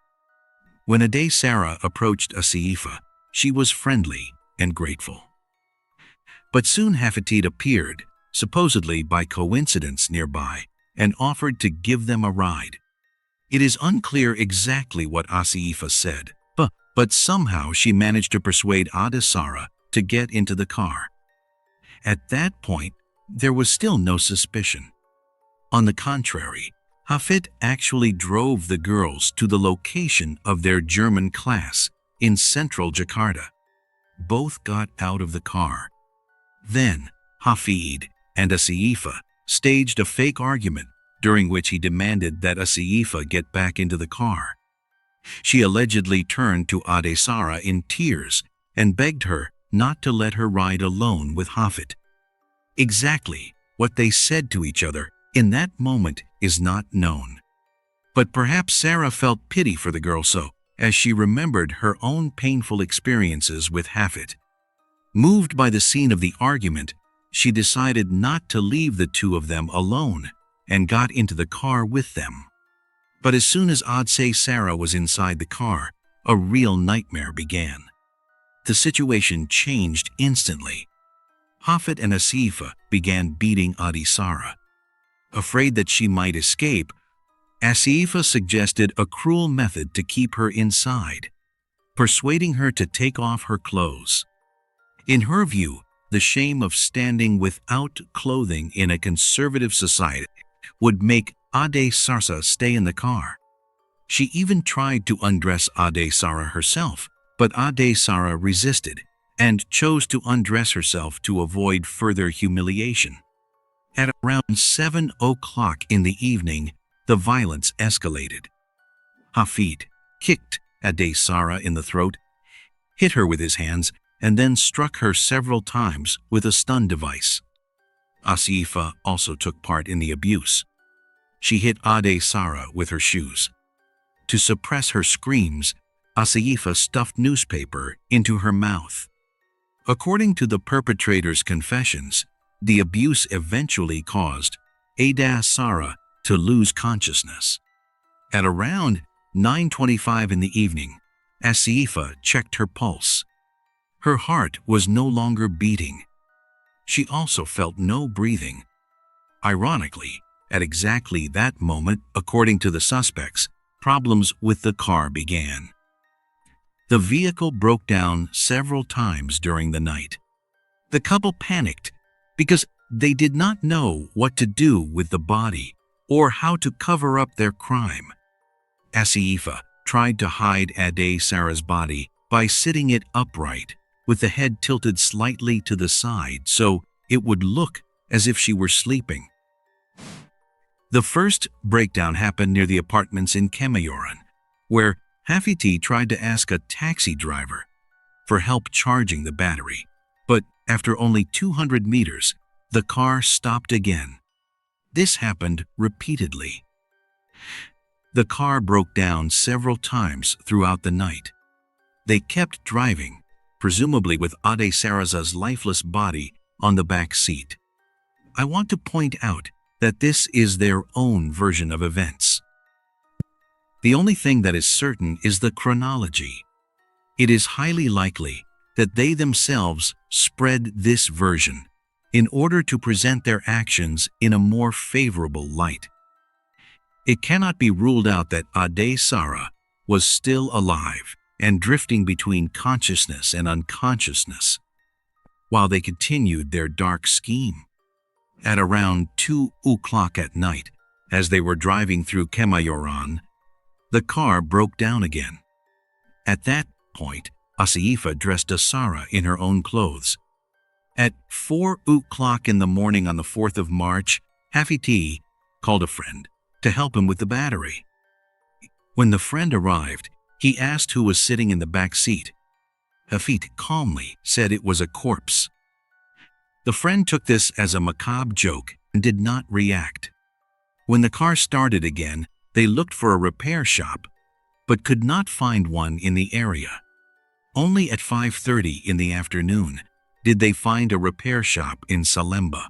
When Ade Sara approached Asifa, she was friendly and grateful. But soon Hafid appeared, supposedly by coincidence nearby, and offered to give them a ride. It is unclear exactly what Asifa said, but somehow she managed to persuade Ade Sara to get into the car. At that point, there was still no suspicion. On the contrary, Hafid actually drove the girls to the location of their German class in central Jakarta. Both got out of the car. Then, Hafid and Asifa staged a fake argument during which he demanded that Asifa get back into the car. She allegedly turned to Ade Sara in tears and begged her not to let her ride alone with Hafid. Exactly what they said to each other in that moment is not known. But perhaps Sarah felt pity for the girl as she remembered her own painful experiences with Hafid. Moved by the scene of the argument, she decided not to leave the two of them alone and got into the car with them. But as soon as Ade Sara was inside the car, a real nightmare began. The situation changed instantly. Hafid and Asifa began beating Ade Sara. Afraid that she might escape, Asifa suggested a cruel method to keep her inside, persuading her to take off her clothes. In her view, the shame of standing without clothing in a conservative society would make Ade Sarsa stay in the car. She even tried to undress Ade Sara herself, but Ade Sara resisted and chose to undress herself to avoid further humiliation. At around 7 o'clock in the evening, the violence escalated. Hafid kicked Ade Sara in the throat, hit her with his hands, and then struck her several times with a stun device. Asifa also took part in the abuse. She hit Ade Sara with her shoes. To suppress her screams, Asifa stuffed newspaper into her mouth. According to the perpetrator's confessions, the abuse eventually caused Ade Sara to lose consciousness. At around 9:25 in the evening, Asifa checked her pulse. Her heart was no longer beating. She also felt no breathing. Ironically, at exactly that moment, according to the suspects, problems with the car began. The vehicle broke down several times during the night. The couple panicked because they did not know what to do with the body or how to cover up their crime. Asifa tried to hide Ade Sara's body by sitting it upright, with the head tilted slightly to the side so it would look as if she were sleeping. The first breakdown happened near the apartments in Kemayoran, where Hafiti tried to ask a taxi driver for help charging the battery, but after only 200 meters, the car stopped again. This happened repeatedly. The car broke down several times throughout the night. They kept driving, presumably with Ade Sara's lifeless body on the back seat. I want to point out that this is their own version of events. The only thing that is certain is the chronology. It is highly likely that they themselves spread this version in order to present their actions in a more favorable light. It cannot be ruled out that Ade Sara was still alive and drifting between consciousness and unconsciousness while they continued their dark scheme. At around 2 o'clock at night, as they were driving through Kemayoran, the car broke down again. At that point, Asifa dressed Sara in her own clothes. At 4 o'clock in the morning on the 4th of March, Hafiti called a friend to help him with the battery. When the friend arrived, he asked who was sitting in the back seat. Hafid calmly said it was a corpse. The friend took this as a macabre joke and did not react. When the car started again, they looked for a repair shop, but could not find one in the area. Only at 5:30 in the afternoon did they find a repair shop in Salemba.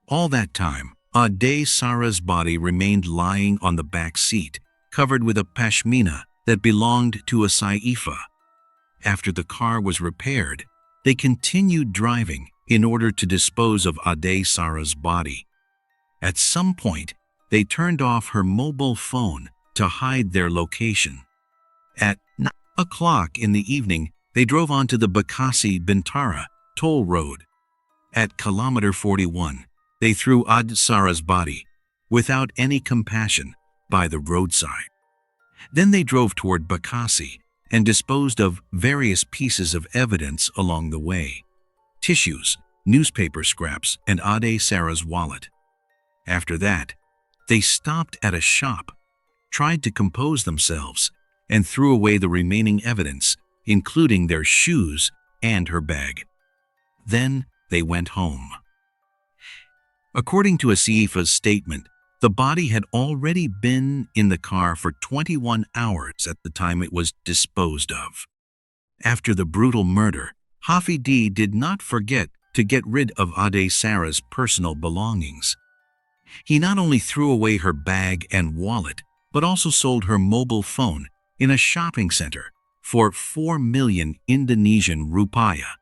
All that time, Ade Sara's body remained lying on the back seat, covered with a pashmina that belonged to Asifa. After the car was repaired, they continued driving in order to dispose of Ade Sara's body. At some point, they turned off her mobile phone to hide their location. At 9 o'clock in the evening, they drove onto the Bakasi-Bintara toll road. At kilometer 41, they threw Ade Sara's body, without any compassion, by the roadside. Then they drove toward Bakasi and disposed of various pieces of evidence along the way: tissues, newspaper scraps, and Ade Sara's wallet. After that, they stopped at a shop, tried to compose themselves, and threw away the remaining evidence, including their shoes and her bag. Then they went home. According to Asifa's statement, the body had already been in the car for 21 hours at the time it was disposed of. After the brutal murder, Hafidi did not forget to get rid of Ade Sara's personal belongings. He not only threw away her bag and wallet, but also sold her mobile phone in a shopping center for 4 million Indonesian rupiah.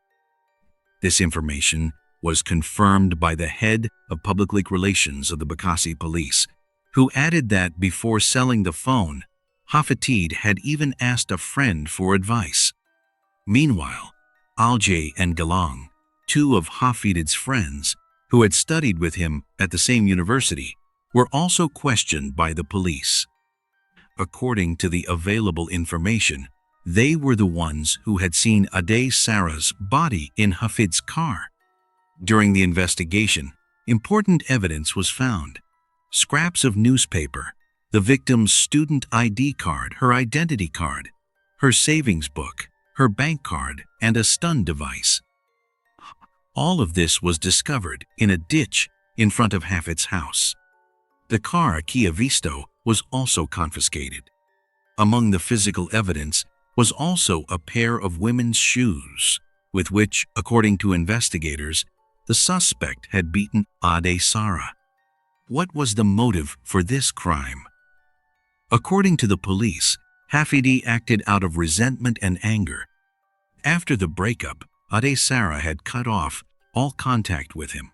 This information was confirmed by the head of public relations of the Bekasi police, who added that before selling the phone, Hafetid had even asked a friend for advice. Meanwhile, Aljay and Galang, two of Hafid's friends, who had studied with him at the same university, were also questioned by the police. According to the available information, they were the ones who had seen Ade Sarah's body in Hafid's car. During the investigation, important evidence was found. Scraps of newspaper, the victim's student ID card, her identity card, her savings book, her bank card, and a stun device. All of this was discovered in a ditch in front of Hafid's house. The car, a Kia Visto, was also confiscated. Among the physical evidence was also a pair of women's shoes, with which, according to investigators, the suspect had beaten Ade Sarah. What was the motive for this crime? According to the police, Hafidi acted out of resentment and anger. After the breakup, Ade Sarah had cut off all contact with him.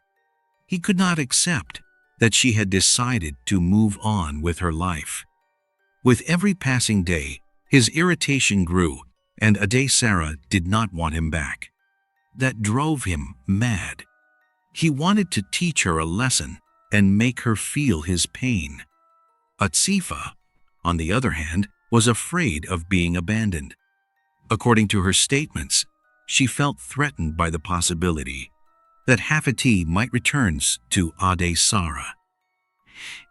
He could not accept that she had decided to move on with her life. With every passing day, his irritation grew, and Ade Sarah did not want him back. That drove him mad. He wanted to teach her a lesson and make her feel his pain. Atsifa, on the other hand, was afraid of being abandoned. According to her statements, she felt threatened by the possibility that Hafiti might return to Ade Sarah.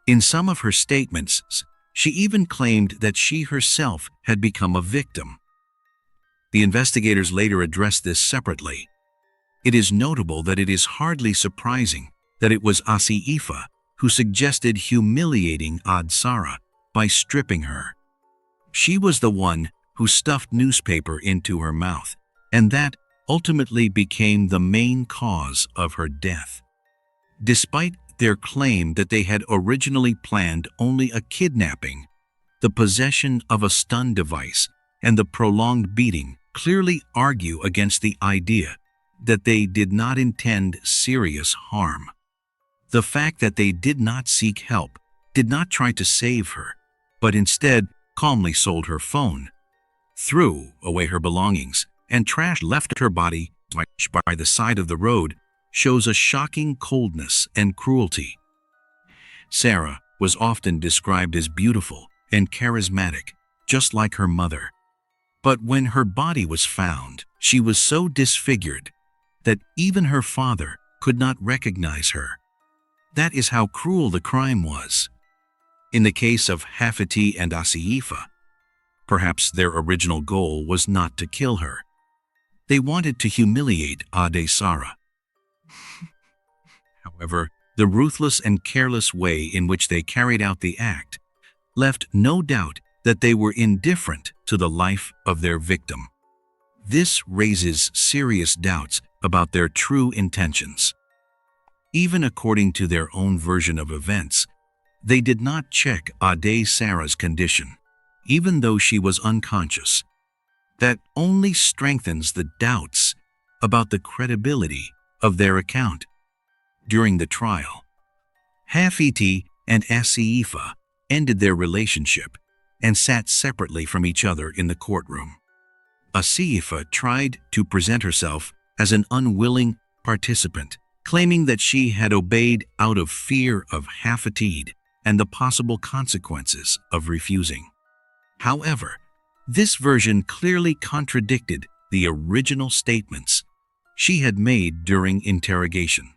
In some of her statements, she even claimed that she herself had become a victim. The investigators later addressed this separately. It is notable that it is hardly surprising that it was Asifa who suggested humiliating Ade Sarah by stripping her. She was the one who stuffed newspaper into her mouth, and that ultimately became the main cause of her death. Despite their claim that they had originally planned only a kidnapping, the possession of a stun device and the prolonged beating clearly argue against the idea that they did not intend serious harm. The fact that they did not seek help, did not try to save her, but instead calmly sold her phone, threw away her belongings, and left her body by the side of the road shows a shocking coldness and cruelty. Sarah was often described as beautiful and charismatic, just like her mother. But when her body was found, she was so disfigured that even her father could not recognize her. That is how cruel the crime was. In the case of Hafiti and Asifa, perhaps their original goal was not to kill her. They wanted to humiliate Ade Sarah. However, the ruthless and careless way in which they carried out the act left no doubt that they were indifferent to the life of their victim. This raises serious doubts about their true intentions. Even according to their own version of events, they did not check Ade Sarah's condition, even though she was unconscious. That only strengthens the doubts about the credibility of their account. During the trial, Hafiti and Asifa ended their relationship and sat separately from each other in the courtroom. Asifa tried to present herself as an unwilling participant, claiming that she had obeyed out of fear of Hafiti and the possible consequences of refusing. However, this version clearly contradicted the original statements she had made during interrogation.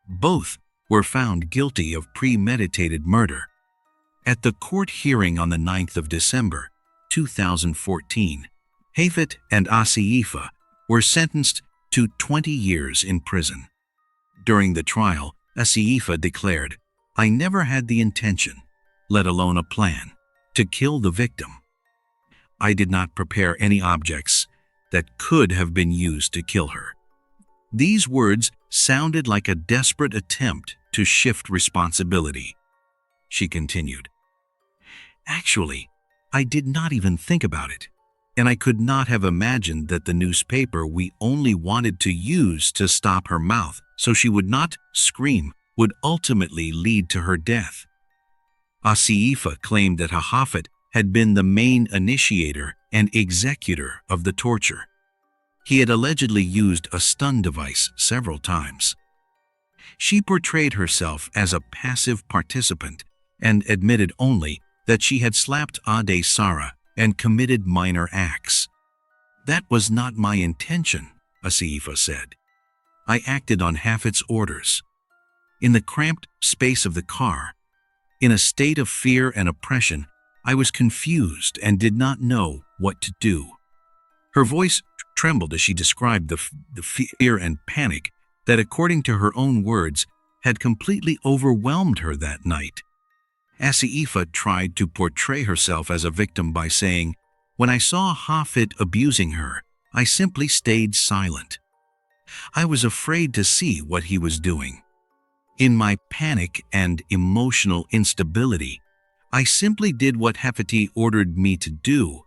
Both were found guilty of premeditated murder. At the court hearing on the 9th of December, 2014, Hafit and Asifa were sentenced to 20 years in prison. During the trial, Asifa declared, "I never had the intention, let alone a plan, to kill the victim. I did not prepare any objects that could have been used to kill her." These words sounded like a desperate attempt to shift responsibility. She continued, "Actually, I did not even think about it, and I could not have imagined that the newspaper we only wanted to use to stop her mouth so she would not scream would ultimately lead to her death. Asifa claimed that Hafid had been the main initiator and executor of the torture. He had allegedly used a stun device several times. She portrayed herself as a passive participant and admitted only that she had slapped Ade Sara and committed minor acts. "That was not my intention," Asifa said. "I acted on Hafid's orders." In the cramped space of the car, in a state of fear and oppression, I was confused and did not know what to do. Her voice trembled as she described the fear and panic that, according to her own words, had completely overwhelmed her that night. Asifa tried to portray herself as a victim by saying, "When I saw Hafid abusing her, I simply stayed silent. I was afraid to see what he was doing. In my panic and emotional instability, I simply did what Hafid ordered me to do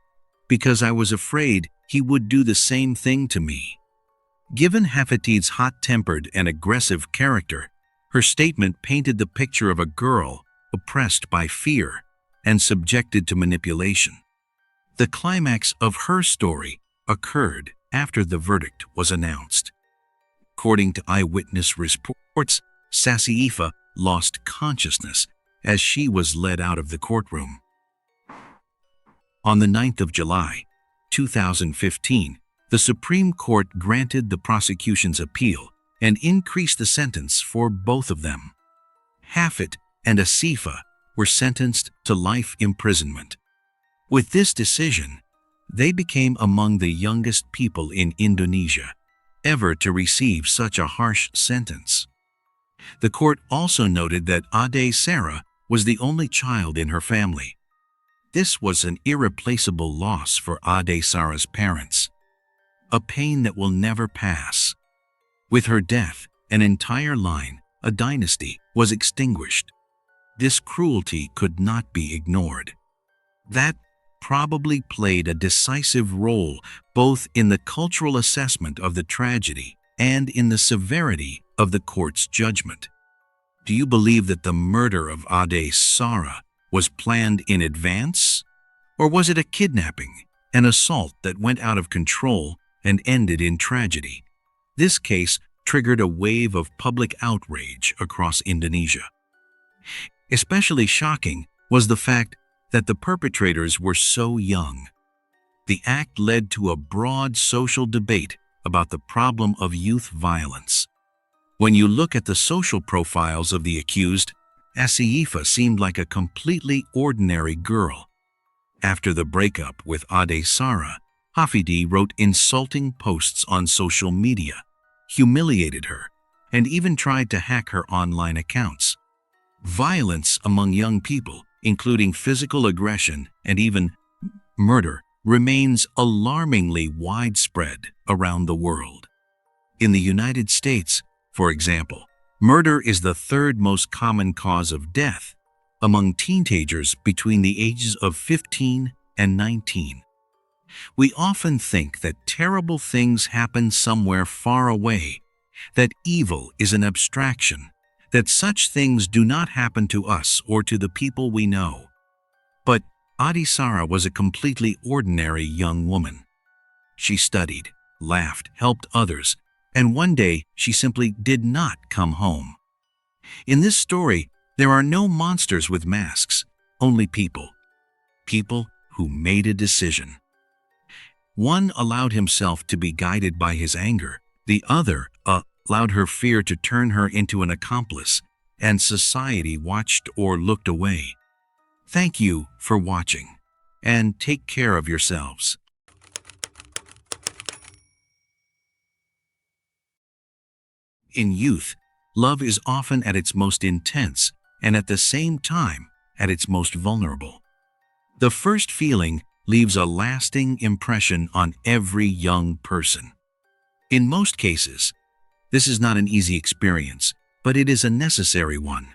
because I was afraid he would do the same thing to me." Given Hafid's hot-tempered and aggressive character, her statement painted the picture of a girl oppressed by fear and subjected to manipulation. The climax of her story occurred after the verdict was announced. According to eyewitness reports, Asifa lost consciousness as she was led out of the courtroom. On the 9th of July, 2015, the Supreme Court granted the prosecution's appeal and increased the sentence for both of them. Hafid and Asifa were sentenced to life imprisonment. With this decision, they became among the youngest people in Indonesia ever to receive such a harsh sentence. The court also noted that Ade Sara was the only child in her family. This was an irreplaceable loss for Ade Sara's parents, a pain that will never pass. With her death, an entire line, a dynasty, was extinguished. This cruelty could not be ignored. That probably played a decisive role both in the cultural assessment of the tragedy and in the severity of the court's judgment. Do you believe that the murder of Ade Sara was planned in advance? Or was it a kidnapping, an assault that went out of control and ended in tragedy? This case triggered a wave of public outrage across Indonesia. Especially shocking was the fact that the perpetrators were so young. The act led to a broad social debate about the problem of youth violence. When you look at the social profiles of the accused, Asifa seemed like a completely ordinary girl. After the breakup with Ade Sara, Hafid wrote insulting posts on social media, humiliated her, and even tried to hack her online accounts. Violence among young people, including physical aggression and even murder, remains alarmingly widespread around the world. In the United States, for example, murder is the third most common cause of death among teenagers between the ages of 15 and 19. We often think that terrible things happen somewhere far away, that evil is an abstraction, that such things do not happen to us or to the people we know. But Ade Sara was a completely ordinary young woman. She studied, laughed, helped others, and one day she simply did not come home. In this story, there are no monsters with masks, only people. People who made a decision. One allowed himself to be guided by his anger, the other allowed her fear to turn her into an accomplice, and society watched or looked away. Thank you for watching, and take care of yourselves. In youth, love is often at its most intense and at the same time at its most vulnerable. The first feeling leaves a lasting impression on every young person. In most cases, this is not an easy experience, but it is a necessary one.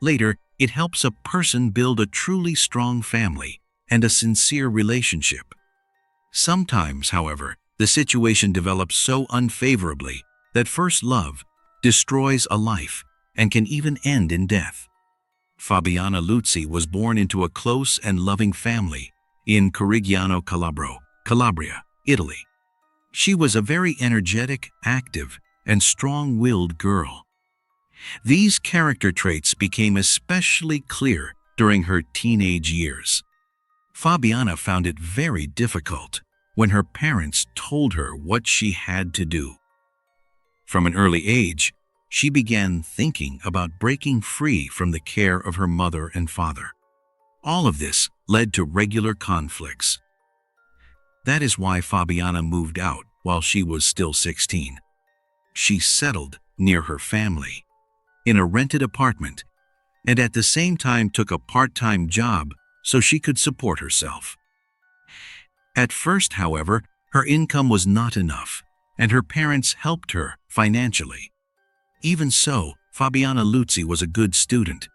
Later, it helps a person build a truly strong family and a sincere relationship. Sometimes, however, the situation develops so unfavorably that first love destroys a life and can even end in death. Fabiana Luzzi was born into a close and loving family in Corigliano Calabro, Calabria, Italy. She was a very energetic, active, and strong-willed girl. These character traits became especially clear during her teenage years. Fabiana found it very difficult when her parents told her what she had to do. From an early age, she began thinking about breaking free from the care of her mother and father. All of this led to regular conflicts. That is why Fabiana moved out while she was still 16. She settled near her family, in a rented apartment, and at the same time took a part-time job so she could support herself. At first, however, her income was not enough, and her parents helped her financially. Even so, Fabiana Luzzi was a good student.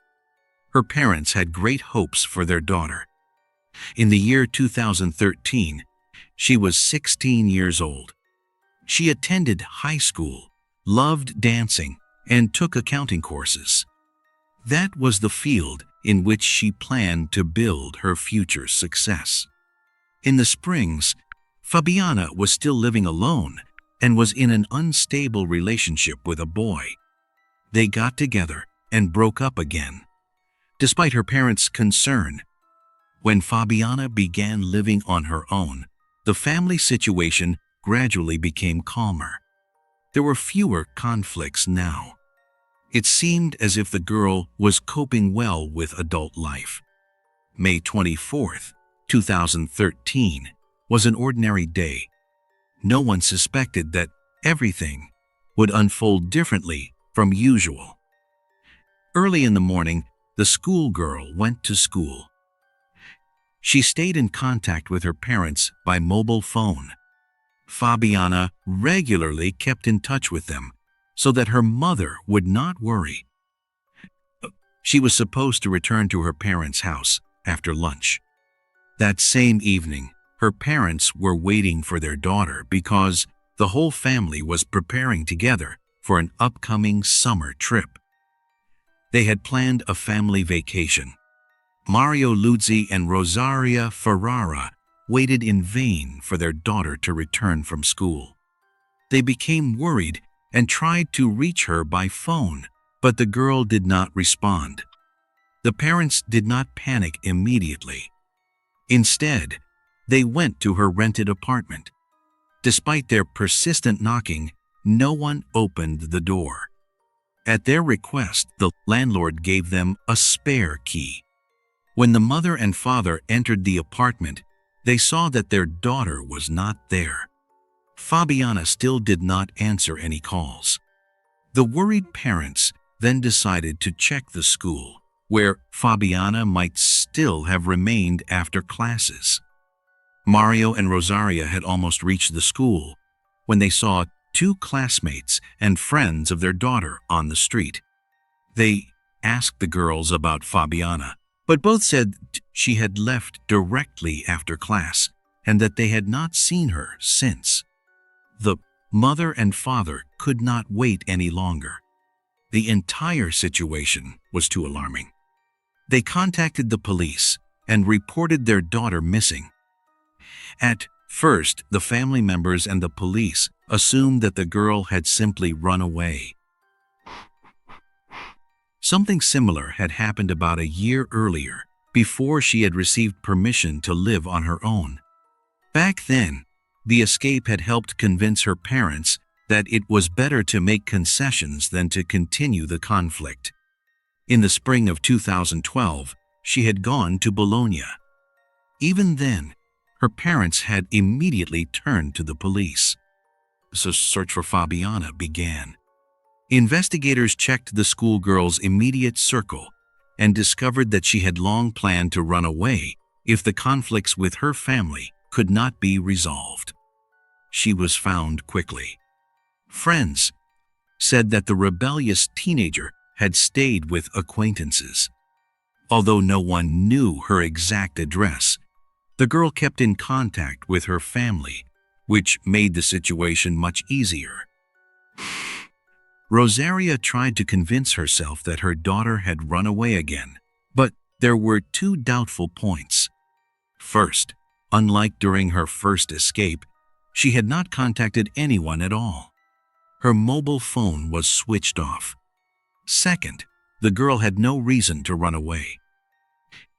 Her parents had great hopes for their daughter. In the year 2013, she was 16 years old. She attended high school, loved dancing, and took accounting courses. That was the field in which she planned to build her future success. In the springs, Fabiana was still living alone and was in an unstable relationship with a boy. They got together and broke up again, despite her parents' concern. When Fabiana began living on her own, the family situation gradually became calmer. There were fewer conflicts now. It seemed as if the girl was coping well with adult life. May 24th, 2013, was an ordinary day. No one suspected that everything would unfold differently from usual. Early in the morning, the schoolgirl went to school. She stayed in contact with her parents by mobile phone. Fabiana regularly kept in touch with them so that her mother would not worry. She was supposed to return to her parents' house after lunch. That same evening, her parents were waiting for their daughter because the whole family was preparing together for an upcoming summer trip. They had planned a family vacation. Mario Luzzi and Rosaria Ferrara waited in vain for their daughter to return from school. They became worried and tried to reach her by phone, but the girl did not respond. The parents did not panic immediately. Instead, they went to her rented apartment. Despite their persistent knocking, no one opened the door. At their request, the landlord gave them a spare key. When the mother and father entered the apartment, they saw that their daughter was not there. Fabiana still did not answer any calls. The worried parents then decided to check the school, where Fabiana might still have remained after classes. Mario and Rosaria had almost reached the school when they saw two classmates and friends of their daughter on the street. They asked the girls about Fabiana, but both said she had left directly after class and that they had not seen her since. The mother and father could not wait any longer. The entire situation was too alarming. They contacted the police and reported their daughter missing. At first, the family members and the police assumed that the girl had simply run away. Something similar had happened about a year earlier, before she had received permission to live on her own. Back then, the escape had helped convince her parents that it was better to make concessions than to continue the conflict. In the spring of 2012, she had gone to Bologna. Even then, her parents had immediately turned to the police. The search for Fabiana began. Investigators checked the schoolgirl's immediate circle and discovered that she had long planned to run away if the conflicts with her family could not be resolved. She was found quickly. Friends said that the rebellious teenager had stayed with acquaintances. Although no one knew her exact address, the girl kept in contact with her family, which made the situation much easier. Rosaria tried to convince herself that her daughter had run away again But there were two doubtful points. First, unlike during her first escape, she had not contacted anyone at all. Her mobile phone was switched off. Second, the girl had no reason to run away.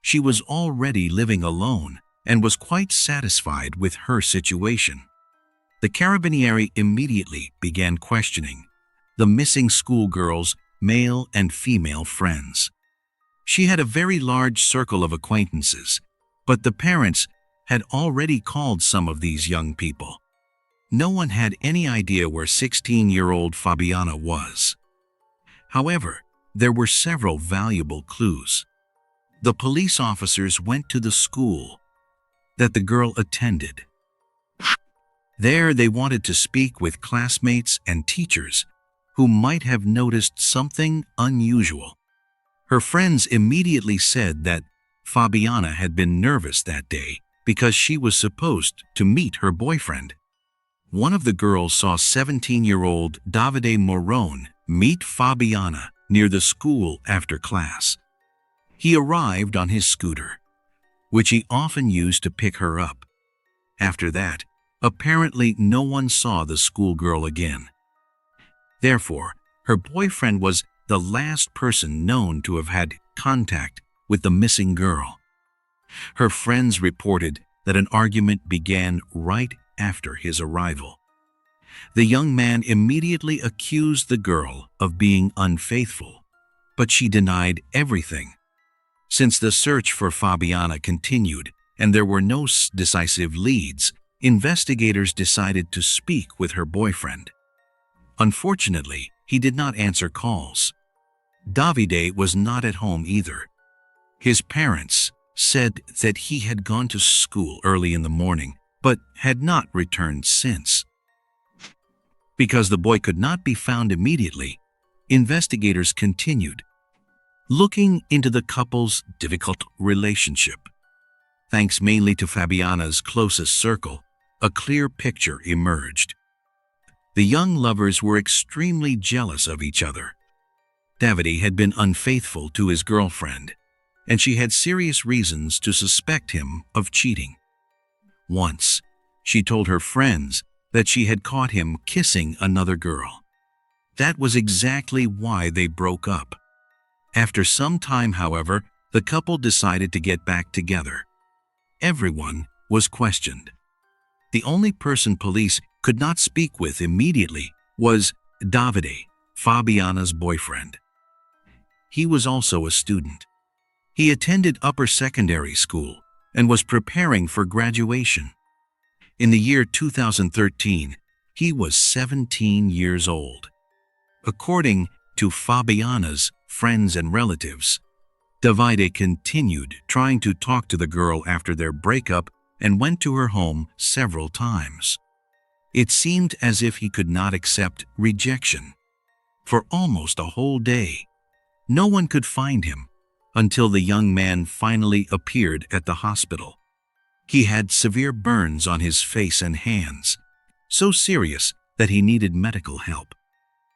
She was already living alone and was quite satisfied with her situation. The Carabinieri immediately began questioning the missing schoolgirl's male and female friends. She had a very large circle of acquaintances, but the parents had already called some of these young people. No one had any idea where 16-year-old Fabiana was. However, there were several valuable clues. The police officers went to the school that the girl attended. There they wanted to speak with classmates and teachers who might have noticed something unusual. Her friends immediately said that Fabiana had been nervous that day because she was supposed to meet her boyfriend. One of the girls saw 17-year-old Davide Morone meet Fabiana near the school after class. He arrived on his scooter, which he often used to pick her up. After that, apparently no one saw the schoolgirl again. Therefore, her boyfriend was the last person known to have had contact with the missing girl. Her friends reported that an argument began right after his arrival. The young man immediately accused the girl of being unfaithful, but she denied everything. Since the search for Fabiana continued and there were no decisive leads, investigators decided to speak with her boyfriend. Unfortunately, he did not answer calls. Davide was not at home either. His parents said that he had gone to school early in the morning, but had not returned since. Because the boy could not be found immediately, investigators continued looking into the couple's difficult relationship. Thanks mainly to Fabiana's closest circle, a clear picture emerged. The young lovers were extremely jealous of each other. Davide had been unfaithful to his girlfriend, and she had serious reasons to suspect him of cheating. Once, she told her friends that she had caught him kissing another girl. That was exactly why they broke up. After some time, however, the couple decided to get back together. Everyone was questioned. The only person police could not speak with immediately was Davide, Fabiana's boyfriend. He was also a student. He attended upper secondary school and was preparing for graduation. In the year 2013, he was 17 years old. According to Fabiana's friends and relatives, Davide continued trying to talk to the girl after their breakup and went to her home several times. It seemed as if he could not accept rejection. For almost a whole day, no one could find him until the young man finally appeared at the hospital. He had severe burns on his face and hands, so serious that he needed medical help.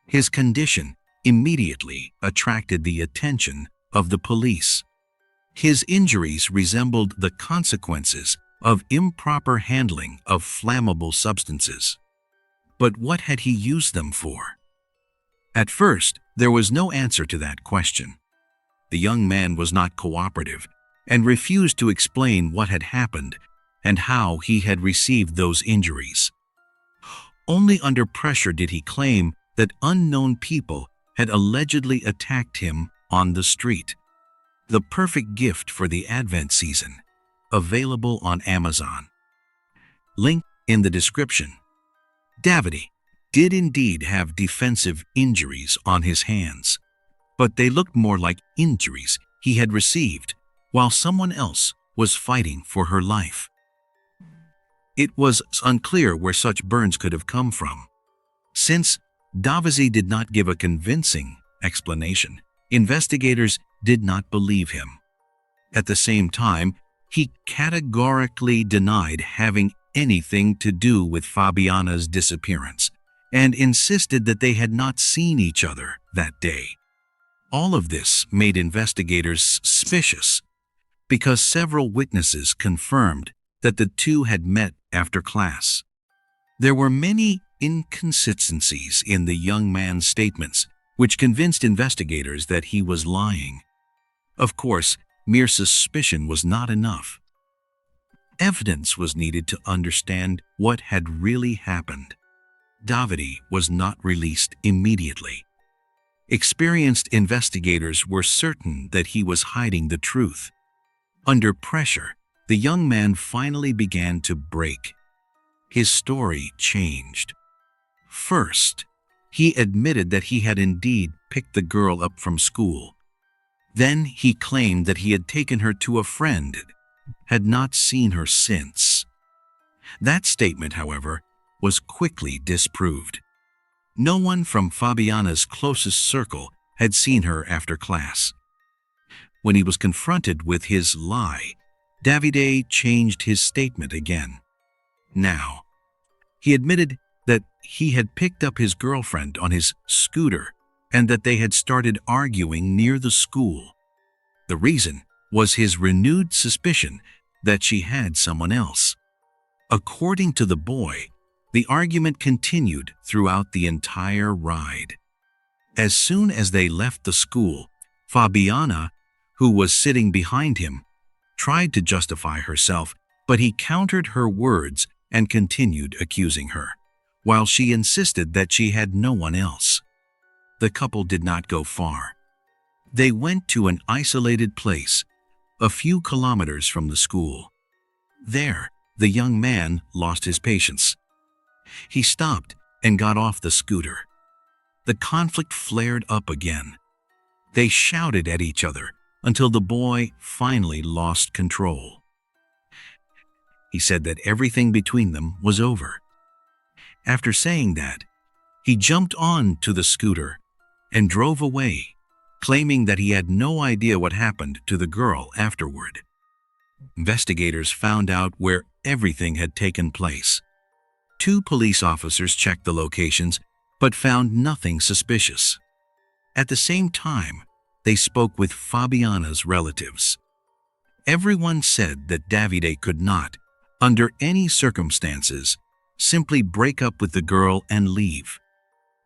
His condition immediately attracted the attention of the police. His injuries resembled the consequences of improper handling of flammable substances. But what had he used them for? At first, there was no answer to that question. The young man was not cooperative and refused to explain what had happened and how he had received those injuries. Only under pressure did he claim that unknown people had allegedly attacked him on the street. The perfect gift for the Advent season, available on Amazon. Link in the description. Davide did indeed have defensive injuries on his hands, but they looked more like injuries he had received while someone else was fighting for her life. It was unclear where such burns could have come from. Since Davide did not give a convincing explanation, investigators did not believe him. At the same time, he categorically denied having anything to do with Fabiana's disappearance and insisted that they had not seen each other that day. All of this made investigators suspicious because several witnesses confirmed that the two had met after class. There were many inconsistencies in the young man's statements, which convinced investigators that he was lying. Of course, mere suspicion was not enough. Evidence was needed to understand what had really happened. Davide was not released immediately. Experienced investigators were certain that he was hiding the truth. Under pressure, the young man finally began to break. His story changed. First, he admitted that he had indeed picked the girl up from school. Then he claimed that he had taken her to a friend and had not seen her since. That statement, however, was quickly disproved. No one from Fabiana's closest circle had seen her after class. When he was confronted with his lie, Davide changed his statement again. Now, he admitted that he had picked up his girlfriend on his scooter and that they had started arguing near the school. The reason was his renewed suspicion that she had someone else. According to the boy, the argument continued throughout the entire ride. As soon as they left the school, Fabiana, who was sitting behind him, tried to justify herself, but he countered her words and continued accusing her, while she insisted that she had no one else. The couple did not go far. They went to an isolated place, a few kilometers from the school. There, the young man lost his patience. He stopped and got off the scooter. The conflict flared up again. They shouted at each other until the boy finally lost control. He said that everything between them was over. After saying that, he jumped on to the scooter and drove away, claiming that he had no idea what happened to the girl afterward. Investigators found out where everything had taken place. 2 police officers checked the locations but found nothing suspicious. At the same time, they spoke with Fabiana's relatives. Everyone said that Davide could not, under any circumstances, simply break up with the girl and leave.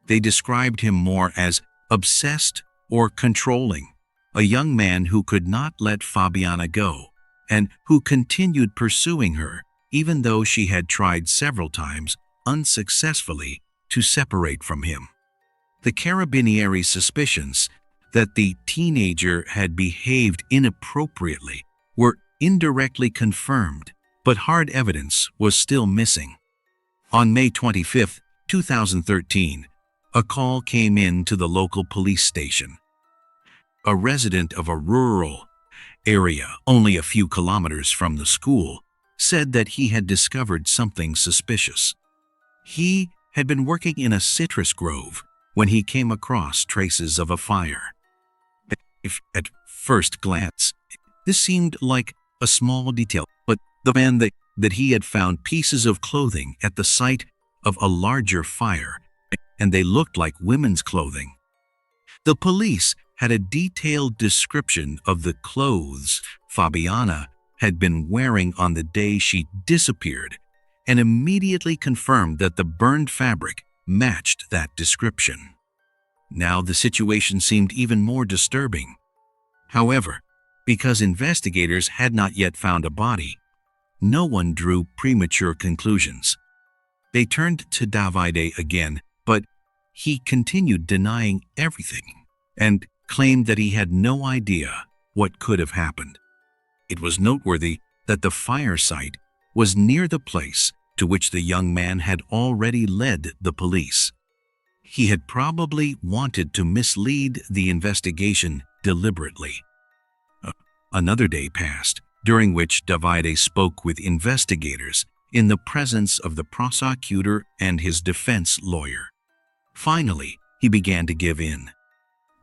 They described him more as obsessed or controlling, a young man who could not let Fabiana go and who continued pursuing her even though she had tried several times unsuccessfully to separate from him. The Carabinieri suspicions that the teenager had behaved inappropriately were indirectly confirmed, but hard evidence was still missing. On May 25, 2013, a call came in to the local police station. A resident of a rural area only a few kilometers from the school said that he had discovered something suspicious. He had been working in a citrus grove when he came across traces of a fire. If at first glance, this seemed like a small detail, but the man that he had found pieces of clothing at the site of a larger fire, and they looked like women's clothing. The police had a detailed description of the clothes Fabiana had been wearing on the day she disappeared and immediately confirmed that the burned fabric matched that description. Now the situation seemed even more disturbing. However, because investigators had not yet found a body, no one drew premature conclusions. They turned to Davide again, but he continued denying everything and claimed that he had no idea what could have happened. It was noteworthy that the fire site was near the place to which the young man had already led the police. He had probably wanted to mislead the investigation deliberately. Another day passed, during which Davide spoke with investigators in the presence of the prosecutor and his defense lawyer. Finally, he began to give in.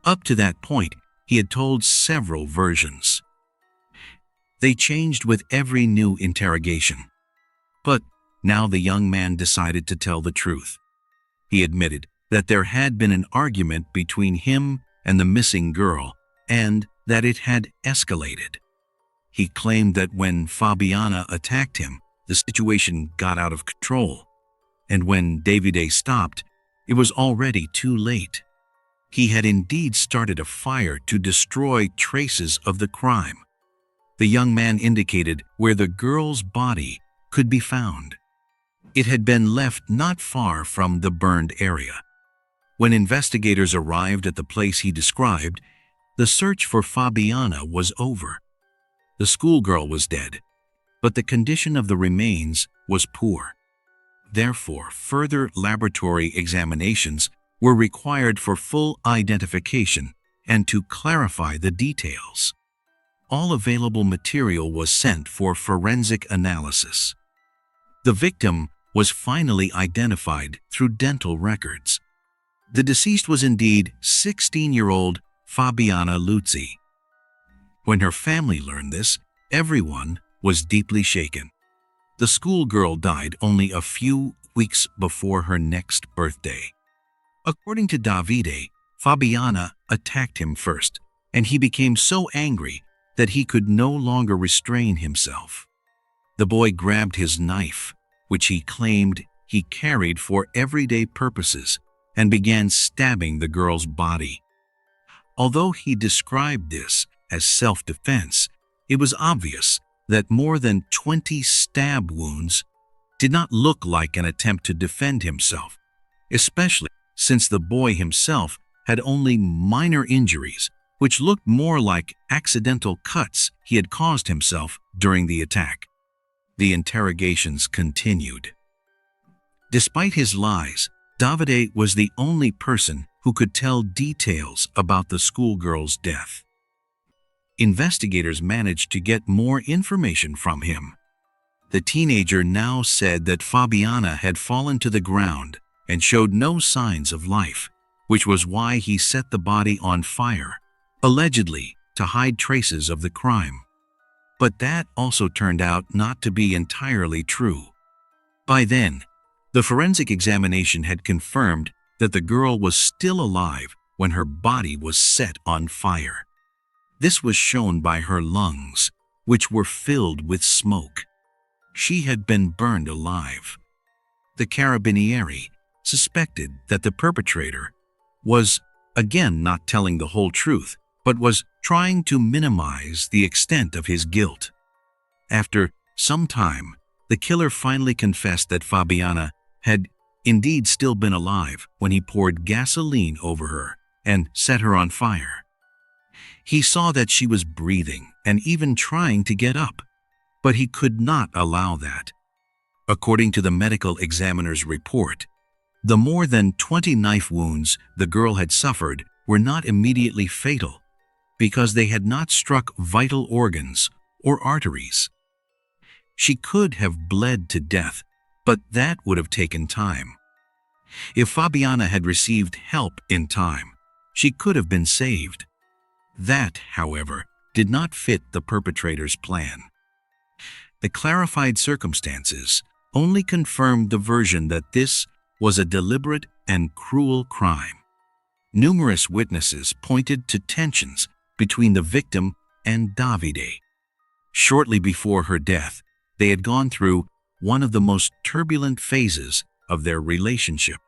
Up to that point, he had told several versions. They changed with every new interrogation. But now the young man decided to tell the truth. He admitted that there had been an argument between him and the missing girl, and that it had escalated. He claimed that when Fabiana attacked him, the situation got out of control, and when Davide stopped, it was already too late. He had indeed started a fire to destroy traces of the crime. The young man indicated where the girl's body could be found. It had been left not far from the burned area. When investigators arrived at the place he described, the search for Fabiana was over. The schoolgirl was dead, but the condition of the remains was poor. Therefore, further laboratory examinations were required for full identification and to clarify the details. All available material was sent for forensic analysis. The victim was finally identified through dental records. The deceased was indeed 16-year-old Fabiana Luzzi. When her family learned this, everyone was deeply shaken. The schoolgirl died only a few weeks before her next birthday. According to Davide, Fabiana attacked him first, and he became so angry that he could no longer restrain himself. The boy grabbed his knife, which he claimed he carried for everyday purposes, and began stabbing the girl's body. Although he described this as self-defense, it was obvious that more than 20 stab wounds did not look like an attempt to defend himself, especially since the boy himself had only minor injuries, which looked more like accidental cuts he had caused himself during the attack. The interrogations continued. Despite his lies, Davide was the only person who could tell details about the schoolgirl's death. Investigators managed to get more information from him. The teenager now said that Fabiana had fallen to the ground and showed no signs of life, which was why he set the body on fire, allegedly to hide traces of the crime. But that also turned out not to be entirely true. By then, the forensic examination had confirmed that the girl was still alive when her body was set on fire. This was shown by her lungs, which were filled with smoke. She had been burned alive. The Carabinieri suspected that the perpetrator was, again, not telling the whole truth, but was trying to minimize the extent of his guilt. After some time, the killer finally confessed that Fabiana had indeed still been alive when he poured gasoline over her and set her on fire. He saw that she was breathing and even trying to get up, but he could not allow that. According to the medical examiner's report, the more than 20 knife wounds the girl had suffered were not immediately fatal because they had not struck vital organs or arteries. She could have bled to death, but that would have taken time. If Fabiana had received help in time, she could have been saved. That, however, did not fit the perpetrator's plan. The clarified circumstances only confirmed the version that this was a deliberate and cruel crime. Numerous witnesses pointed to tensions between the victim and Davide. Shortly before her death, they had gone through one of the most turbulent phases of their relationship.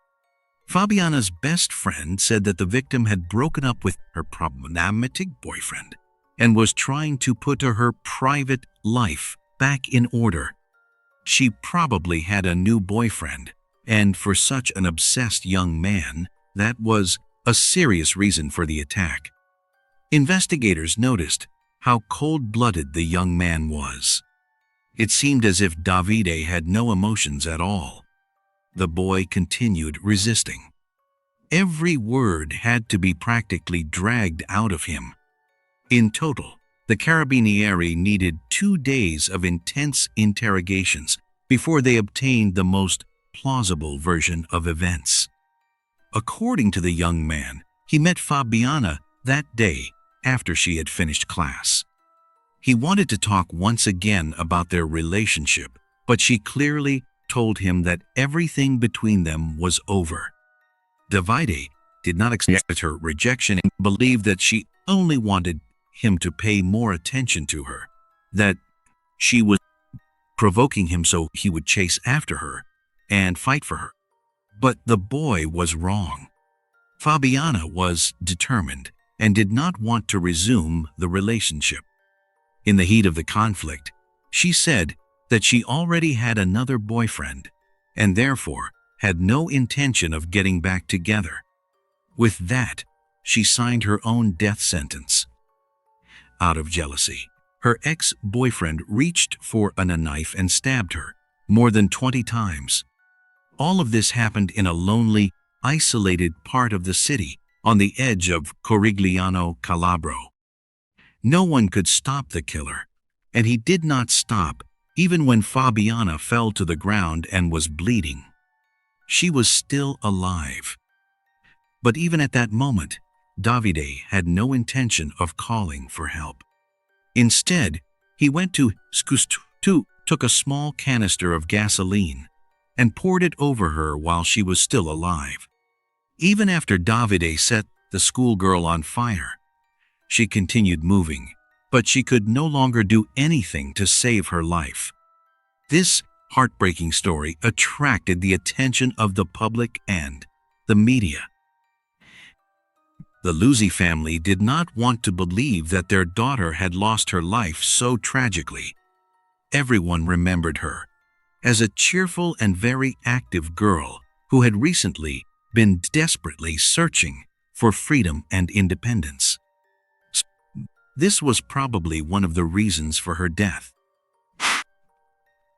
Fabiana's best friend said that the victim had broken up with her problematic boyfriend and was trying to put her private life back in order. She probably had a new boyfriend, and for such an obsessed young man, that was a serious reason for the attack. Investigators noticed how cold-blooded the young man was. It seemed as if Davide had no emotions at all. The boy continued resisting. Every word had to be practically dragged out of him. In total, the Carabinieri needed 2 days of intense interrogations before they obtained the most plausible version of events. According to the young man, he met Fabiana that day after she had finished class. He wanted to talk once again about their relationship, but she clearly told him that everything between them was over. Davide did not accept her rejection and believed that she only wanted him to pay more attention to her, that she was provoking him so he would chase after her and fight for her. But the boy was wrong. Fabiana was determined and did not want to resume the relationship. In the heat of the conflict, she said that she already had another boyfriend and therefore had no intention of getting back together. With that, she signed her own death sentence. Out of jealousy, her ex-boyfriend reached for a knife and stabbed her more than 20 times. All of this happened in a lonely, isolated part of the city on the edge of Corigliano Calabro. No one could stop the killer, and he did not stop even when Fabiana fell to the ground and was bleeding. She was still alive. But even at that moment, Davide had no intention of calling for help. Instead, he went to Scustu, took a small canister of gasoline, and poured it over her while she was still alive. Even after Davide set the schoolgirl on fire, she continued moving, but she could no longer do anything to save her life. This heartbreaking story attracted the attention of the public and the media. The Luzzi family did not want to believe that their daughter had lost her life so tragically. Everyone remembered her as a cheerful and very active girl who had recently been desperately searching for freedom and independence. This was probably one of the reasons for her death.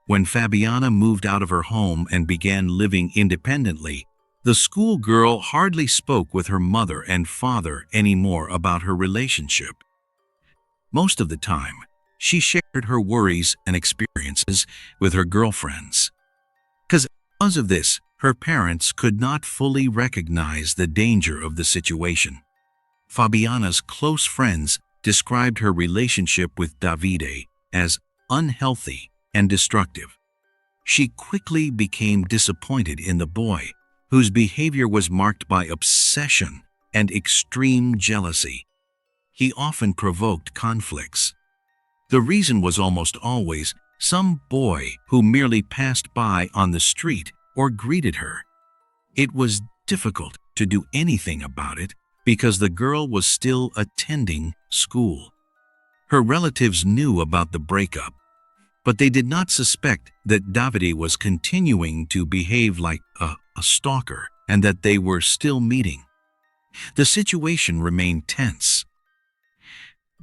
When Fabiana moved out of her home and began living independently, the schoolgirl hardly spoke with her mother and father anymore about her relationship. Most of the time, she shared her worries and experiences with her girlfriends. Because of this, her parents could not fully recognize the danger of the situation. Fabiana's close friends described her relationship with Davide as unhealthy and destructive. She quickly became disappointed in the boy, whose behavior was marked by obsession and extreme jealousy. He often provoked conflicts. The reason was almost always some boy who merely passed by on the street or greeted her. It was difficult to do anything about it because the girl was still attending school. Her relatives knew about the breakup, but they did not suspect that Davide was continuing to behave like a stalker and that they were still meeting. The situation remained tense.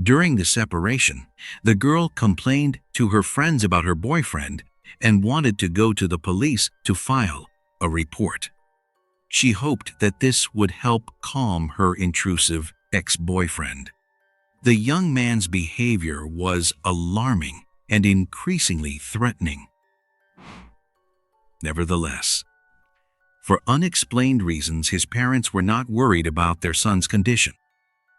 During the separation, the girl complained to her friends about her boyfriend and wanted to go to the police to file a report. She hoped that this would help calm her intrusive ex-boyfriend. The young man's behavior was alarming and increasingly threatening. Nevertheless, for unexplained reasons, his parents were not worried about their son's condition.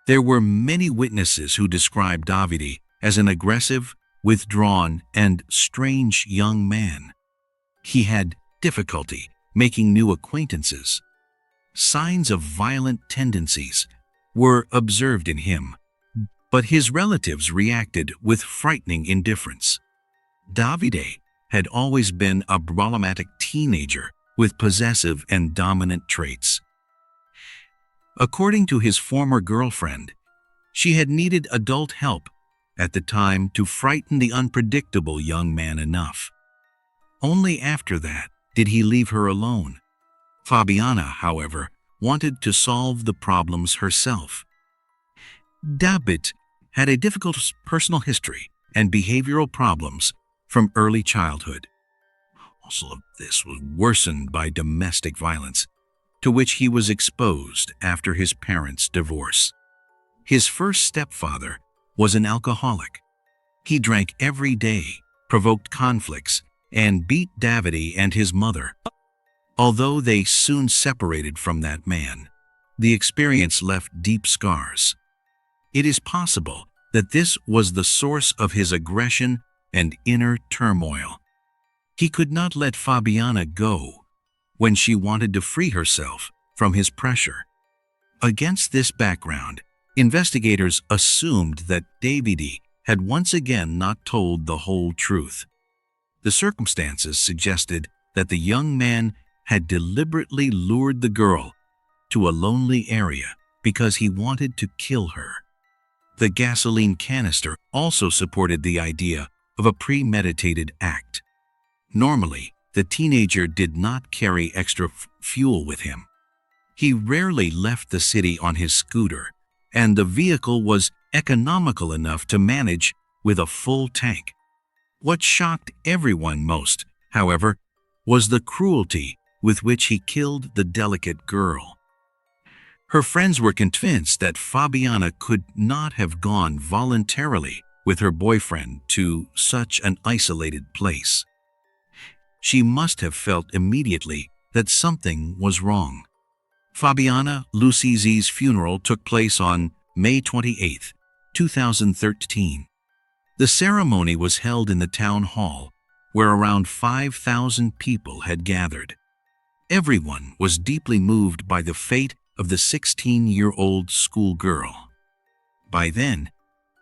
There were many witnesses who described Davide as an aggressive, withdrawn, and strange young man. He had difficulty making new acquaintances. Signs of violent tendencies were observed in him, but his relatives reacted with frightening indifference. Davide had always been a problematic teenager with possessive and dominant traits. According to his former girlfriend, she had needed adult help at the time to frighten the unpredictable young man enough. Only after that did he leave her alone. Fabiana, however, wanted to solve the problems herself. Davide had a difficult personal history and behavioral problems from early childhood. Also, this was worsened by domestic violence, to which he was exposed after his parents' divorce. His first stepfather was an alcoholic. He drank every day, provoked conflicts, and beat Davide and his mother. Although they soon separated from that man, the experience left deep scars. It is possible that this was the source of his aggression and inner turmoil. He could not let Fabiana go when she wanted to free herself from his pressure. Against this background, investigators assumed that Davide had once again not told the whole truth. The circumstances suggested that the young man had deliberately lured the girl to a lonely area because he wanted to kill her. The gasoline canister also supported the idea of a premeditated act. Normally, the teenager did not carry extra fuel with him. He rarely left the city on his scooter, and the vehicle was economical enough to manage with a full tank. What shocked everyone most, however, was the cruelty with which he killed the delicate girl. Her friends were convinced that Fabiana could not have gone voluntarily with her boyfriend to such an isolated place. She must have felt immediately that something was wrong. Fabiana Lucisi's funeral took place on May 28, 2013. The ceremony was held in the town hall, where around 5,000 people had gathered. Everyone was deeply moved by the fate of the 16-year-old schoolgirl. By then,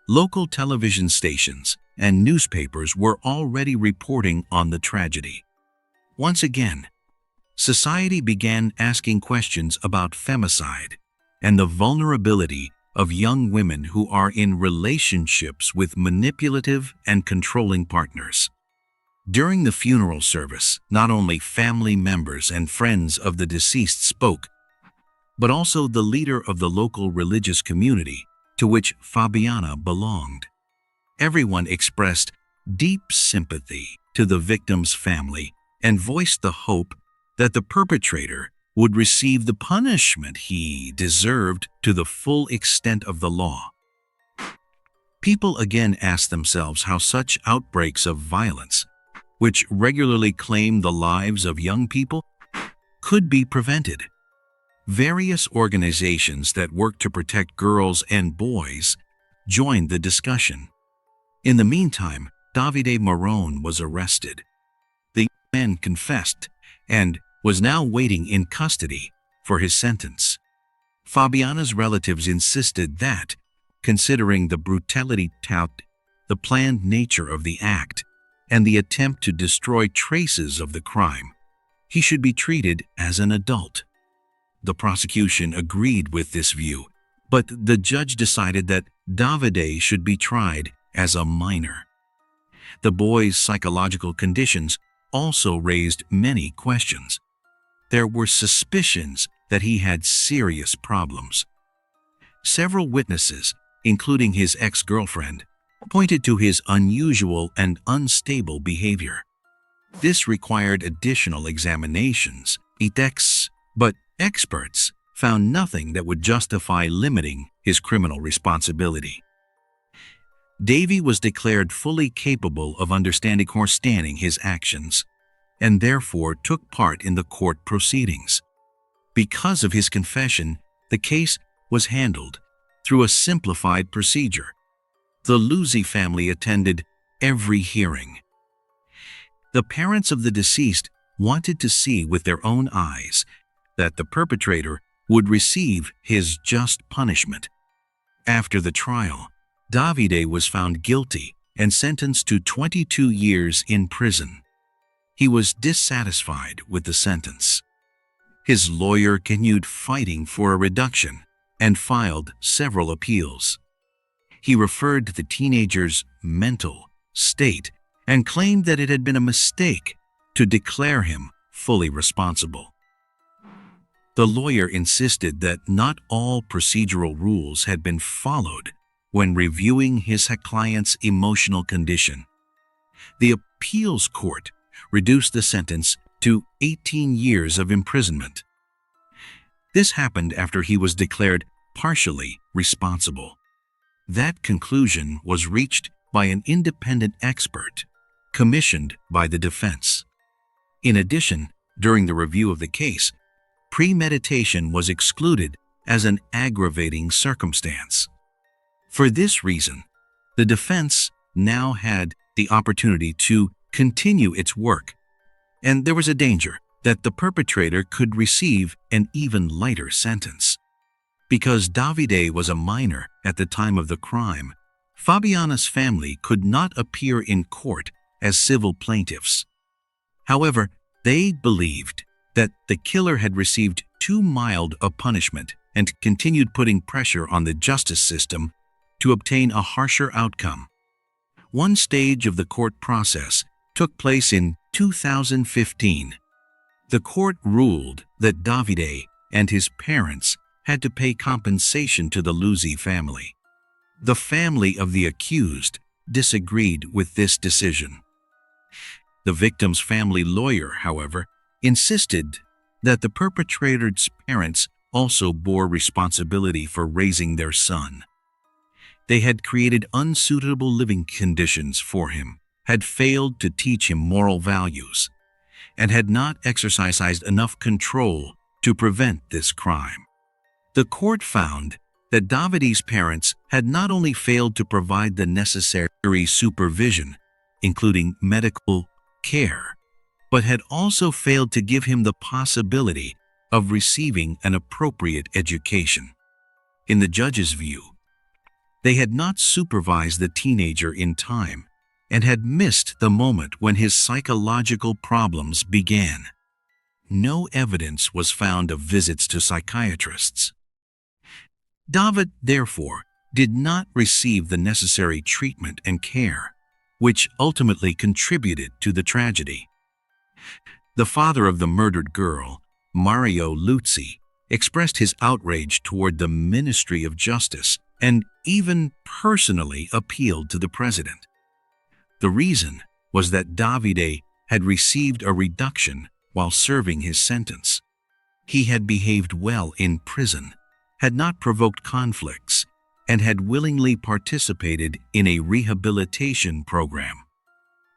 local television stations and newspapers were already reporting on the tragedy. Once again, society began asking questions about femicide and the vulnerability of young women who are in relationships with manipulative and controlling partners. During the funeral service, not only family members and friends of the deceased spoke, but also the leader of the local religious community to which Fabiana belonged. Everyone expressed deep sympathy to the victim's family and voiced the hope that the perpetrator would receive the punishment he deserved to the full extent of the law. People again asked themselves how such outbreaks of violence, which regularly claim the lives of young people, could be prevented. Various organizations that work to protect girls and boys joined the discussion. In the meantime, Davide Marone was arrested. The man confessed and was now waiting in custody for his sentence. Fabiana's relatives insisted that, considering the brutality, the planned nature of the act, and the attempt to destroy traces of the crime, he should be treated as an adult. The prosecution agreed with this view, but the judge decided that Davide should be tried as a minor. The boy's psychological conditions also raised many questions. There were suspicions that he had serious problems. Several witnesses, including his ex-girlfriend, pointed to his unusual and unstable behavior. This required additional examinations, but experts found nothing that would justify limiting his criminal responsibility. Davy was declared fully capable of understanding his actions, and therefore took part in the court proceedings. Because of his confession, the case was handled through a simplified procedure. The Luzi family attended every hearing. The parents of the deceased wanted to see with their own eyes that the perpetrator would receive his just punishment. After the trial, Davide was found guilty and sentenced to 22 years in prison. He was dissatisfied with the sentence. His lawyer continued fighting for a reduction and filed several appeals. He referred to the teenager's mental state and claimed that it had been a mistake to declare him fully responsible. The lawyer insisted that not all procedural rules had been followed when reviewing his client's emotional condition. The appeals court reduced the sentence to 18 years of imprisonment. This happened after he was declared partially responsible. That conclusion was reached by an independent expert commissioned by the defense. In addition, during the review of the case, premeditation was excluded as an aggravating circumstance. For this reason, the defense now had the opportunity to continue its work, and there was a danger that the perpetrator could receive an even lighter sentence. Because Davide was a minor at the time of the crime, Fabiana's family could not appear in court as civil plaintiffs. However, they believed that the killer had received too mild a punishment and continued putting pressure on the justice system to obtain a harsher outcome. One stage of the court process took place in 2015. The court ruled that Davide and his parents had to pay compensation to the Luzzi family. The family of the accused disagreed with this decision. The victim's family lawyer, however, insisted that the perpetrator's parents also bore responsibility for raising their son. They had created unsuitable living conditions for him, had failed to teach him moral values, and had not exercised enough control to prevent this crime. The court found that Davide's parents had not only failed to provide the necessary supervision, including medical care, but had also failed to give him the possibility of receiving an appropriate education. In the judge's view, they had not supervised the teenager in time and had missed the moment when his psychological problems began. No evidence was found of visits to psychiatrists. David, therefore, did not receive the necessary treatment and care, which ultimately contributed to the tragedy. The father of the murdered girl, Mario Luzzi, expressed his outrage toward the Ministry of Justice and even personally appealed to the president. The reason was that Davide had received a reduction while serving his sentence. He had behaved well in prison, had not provoked conflicts, and had willingly participated in a rehabilitation program.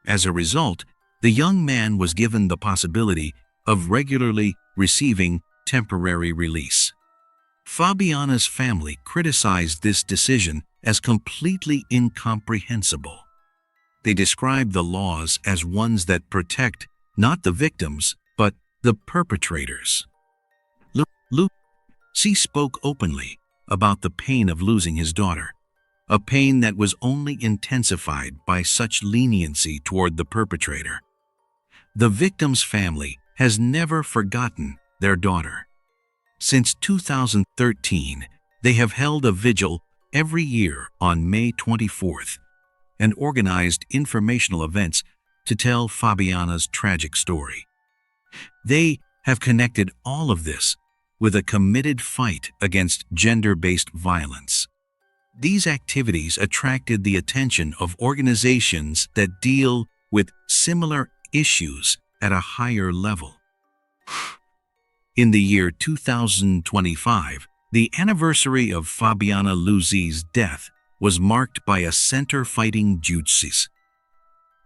As a result, the young man was given the possibility of regularly receiving temporary release. Fabiana's family criticized this decision as completely incomprehensible. They described the laws as ones that protect not the victims, but the perpetrators. Luzzi spoke openly about the pain of losing his daughter, a pain that was only intensified by such leniency toward the perpetrator. The victim's family has never forgotten their daughter. Since 2013, they have held a vigil every year on May 24th and organized informational events to tell Fabiana's tragic story. They have connected all of this with a committed fight against gender-based violence. These activities attracted the attention of organizations that deal with similar issues at a higher level. In the year 2025, the anniversary of Fabiana Luzzi's death was marked by a Center Fighting Justice,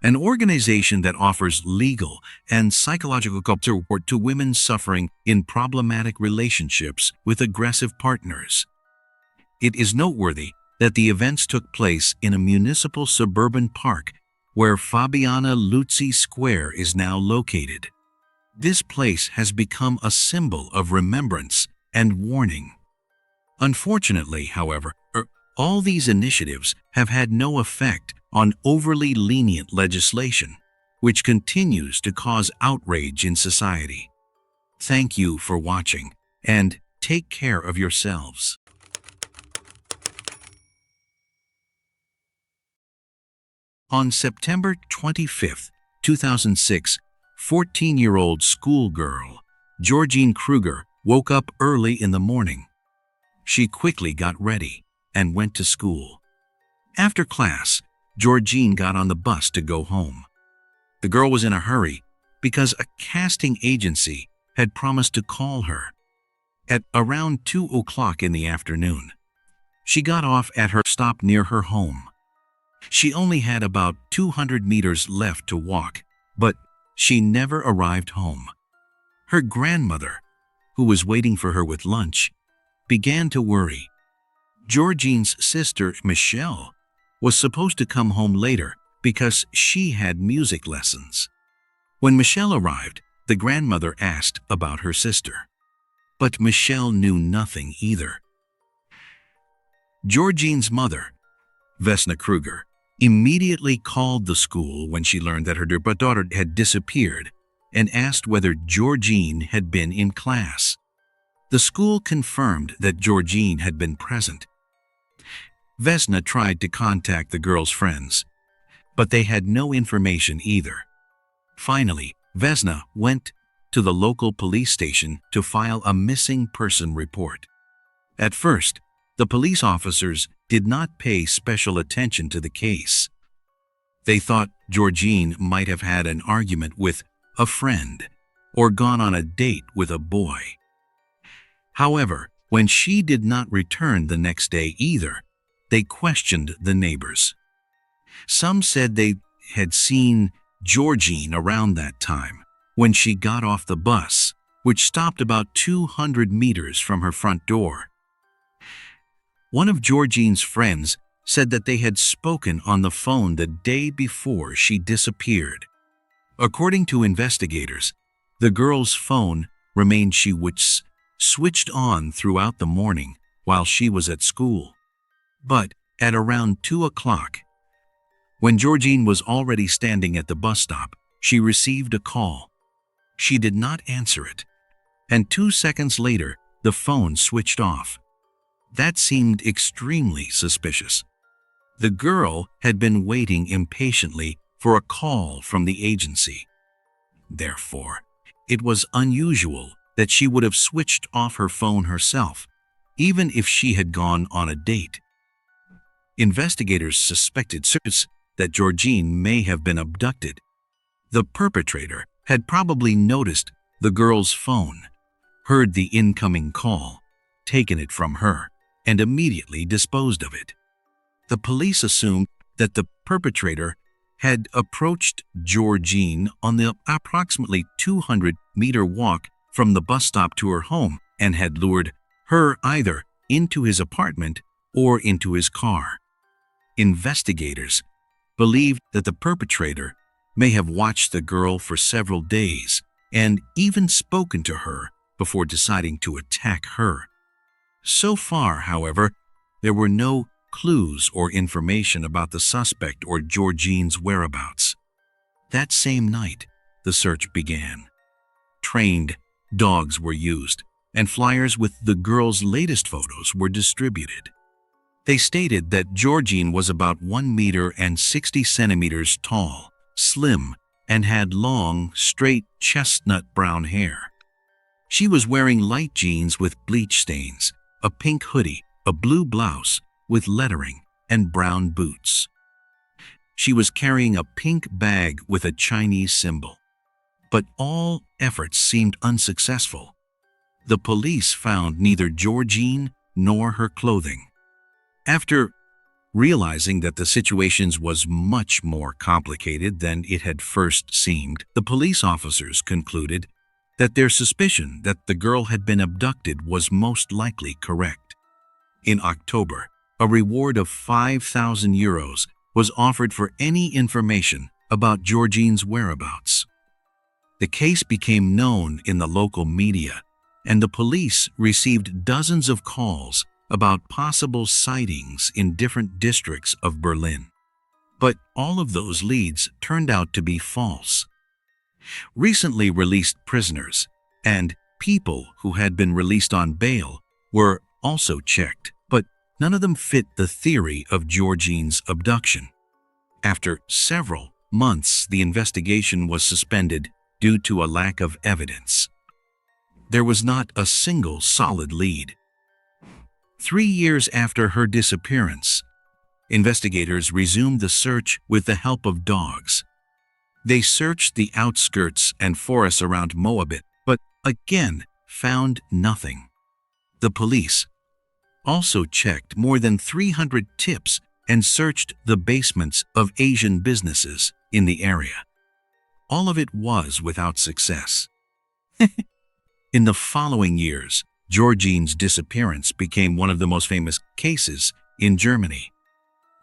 an organization that offers legal and psychological support to women suffering in problematic relationships with aggressive partners. It is noteworthy that the events took place in a municipal suburban park where Fabiana Luzzi Square is now located. This place has become a symbol of remembrance and warning. Unfortunately, however, all these initiatives have had no effect on overly lenient legislation, which continues to cause outrage in society. Thank you for watching, and take care of yourselves. On September 25, 2006, 14-year-old schoolgirl Georgine Kruger woke up early in the morning. She quickly got ready and went to school. After class, Georgine got on the bus to go home. The girl was in a hurry because a casting agency had promised to call her at around 2 o'clock in the afternoon. She got off at her stop near her home. She only had about 200 meters left to walk, but she never arrived home. Her grandmother, who was waiting for her with lunch, began to worry. Georgine's sister, Michelle, was supposed to come home later because she had music lessons. When Michelle arrived, the grandmother asked about her sister. But Michelle knew nothing either. Georgine's mother, Vesna Kruger, immediately called the school when she learned that her daughter had disappeared and asked whether Georgine had been in class. The school confirmed that Georgine had been present. Vesna tried to contact the girl's friends, but they had no information either. Finally, Vesna went to the local police station to file a missing person report. At first, the police officers did not pay special attention to the case. They thought Georgine might have had an argument with a friend or gone on a date with a boy. However, when she did not return the next day either, they questioned the neighbors. Some said they had seen Georgine around that time when she got off the bus, which stopped about 200 meters from her front door. One of Georgine's friends said that they had spoken on the phone the day before she disappeared. According to investigators, the girl's phone remained switched on throughout the morning while she was at school. But at around 2 o'clock, when Georgine was already standing at the bus stop, she received a call. She did not answer it, and 2 seconds later, the phone switched off. That seemed extremely suspicious. The girl had been waiting impatiently for a call from the agency. Therefore, it was unusual that she would have switched off her phone herself, even if she had gone on a date. Investigators suspected that Georgine may have been abducted. The perpetrator had probably noticed the girl's phone, heard the incoming call, taken it from her, and immediately disposed of it. The police assumed that the perpetrator had approached Georgine on the approximately 200-meter walk from the bus stop to her home and had lured her either into his apartment or into his car. Investigators believed that the perpetrator may have watched the girl for several days and even spoken to her before deciding to attack her. So far, however, there were no clues or information about the suspect or Georgine's whereabouts. That same night, the search began. Trained dogs were used, and flyers with the girl's latest photos were distributed. They stated that Georgine was about 1 meter and 60 centimeters tall, slim, and had long, straight chestnut brown hair. She was wearing light jeans with bleach stains, a pink hoodie, a blue blouse with lettering, and brown boots. She was carrying a pink bag with a Chinese symbol. But all efforts seemed unsuccessful. The police found neither Georgine nor her clothing. After realizing that the situation was much more complicated than it had first seemed, the police officers concluded that their suspicion that the girl had been abducted was most likely correct. In October, a reward of €5,000 was offered for any information about Georgine's whereabouts. The case became known in the local media, and the police received dozens of calls about possible sightings in different districts of Berlin. But all of those leads turned out to be false. Recently released prisoners and people who had been released on bail were also checked, but none of them fit the theory of Georgine's abduction. After several months, the investigation was suspended due to a lack of evidence. There was not a single solid lead. 3 years after her disappearance, investigators resumed the search with the help of dogs. They searched the outskirts and forests around Moabit, but again found nothing. The police also checked more than 300 tips and searched the basements of Asian businesses in the area. All of it was without success. In the following years, Georgine's disappearance became one of the most famous cases in Germany.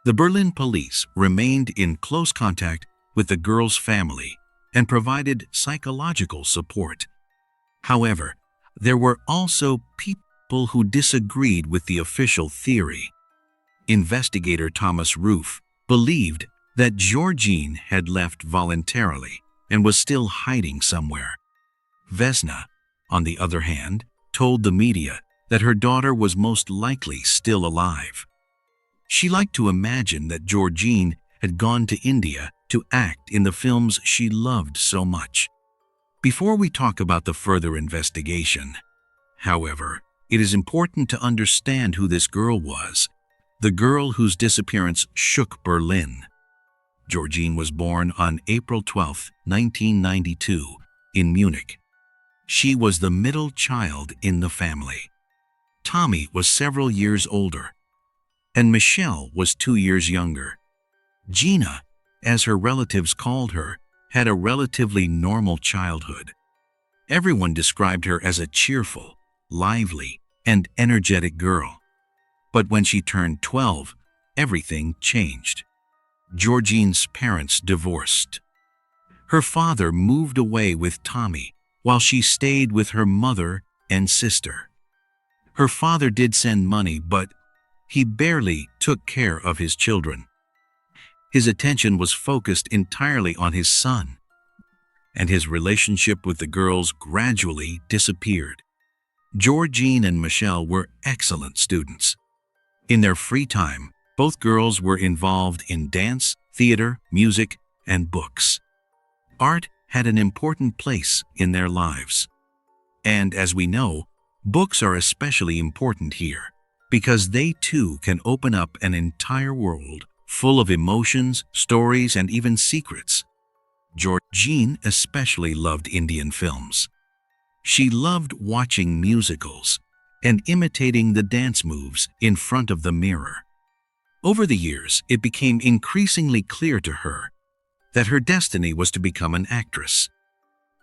The Berlin police remained in close contact with the girl's family and provided psychological support. However, there were also people who disagreed with the official theory. Investigator Thomas Roof believed that Georgine had left voluntarily and was still hiding somewhere. Vesna, on the other hand, told the media that her daughter was most likely still alive. She liked to imagine that Georgine had gone to India to act in the films she loved so much. Before we talk about the further investigation, however, it is important to understand who this girl was, the girl whose disappearance shook Berlin. Georgine was born on April 12, 1992, in Munich. She was the middle child in the family. Tommy was several years older, and Michelle was 2 years younger. Gina, as her relatives called her, had a relatively normal childhood. Everyone described her as a cheerful, lively, and energetic girl. But when she turned 12, everything changed. Georgine's parents divorced. Her father moved away with Tommy while she stayed with her mother and sister. Her father did send money, but he barely took care of his children. His attention was focused entirely on his son, and his relationship with the girls gradually disappeared. Georgine and Michelle were excellent students. In their free time, both girls were involved in dance, theater, music, and books. Art had an important place in their lives. And as we know, books are especially important here, because they too can open up an entire world full of emotions, stories, and even secrets. Georgine especially loved Indian films. She loved watching musicals and imitating the dance moves in front of the mirror. Over the years, it became increasingly clear to her that her destiny was to become an actress.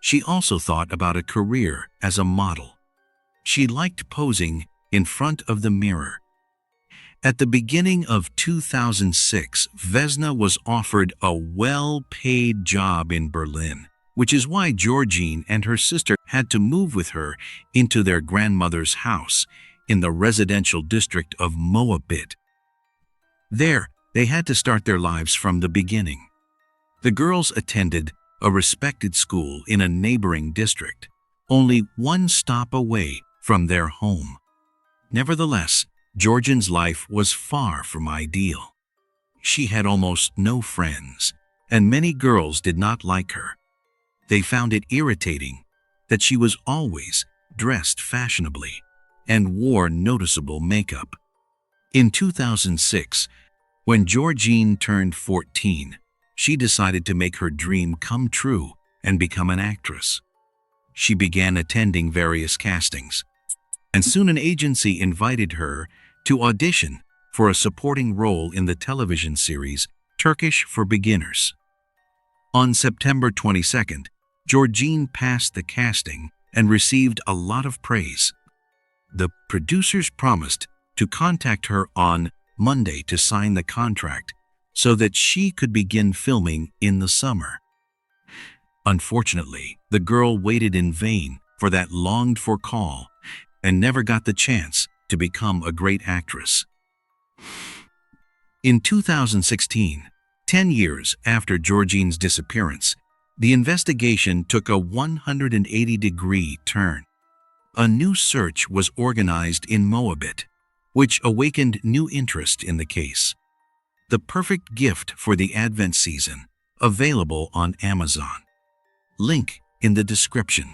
She also thought about a career as a model. She liked posing in front of the mirror. At the beginning of 2006, Vesna was offered a well-paid job in Berlin, which is why Georgine and her sister had to move with her into their grandmother's house in the residential district of Moabit. There, they had to start their lives from the beginning. The girls attended a respected school in a neighboring district, only one stop away from their home. Nevertheless, Georgine's life was far from ideal. She had almost no friends, and many girls did not like her. They found it irritating that she was always dressed fashionably and wore noticeable makeup. In 2006, when Georgine turned 14, she decided to make her dream come true and become an actress. She began attending various castings, and soon an agency invited her to audition for a supporting role in the television series Turkish for Beginners. On September 22nd, Georgine passed the casting and received a lot of praise. The producers promised to contact her on Monday to sign the contract so that she could begin filming in the summer. Unfortunately, the girl waited in vain for that longed-for call and never got the chance to become a great actress. In 2016, 10 years after Georgine's disappearance, the investigation took a 180-degree turn. A new search was organized in Moabit, which awakened new interest in the case. The perfect gift for the Advent season, available on Amazon. Link in the description.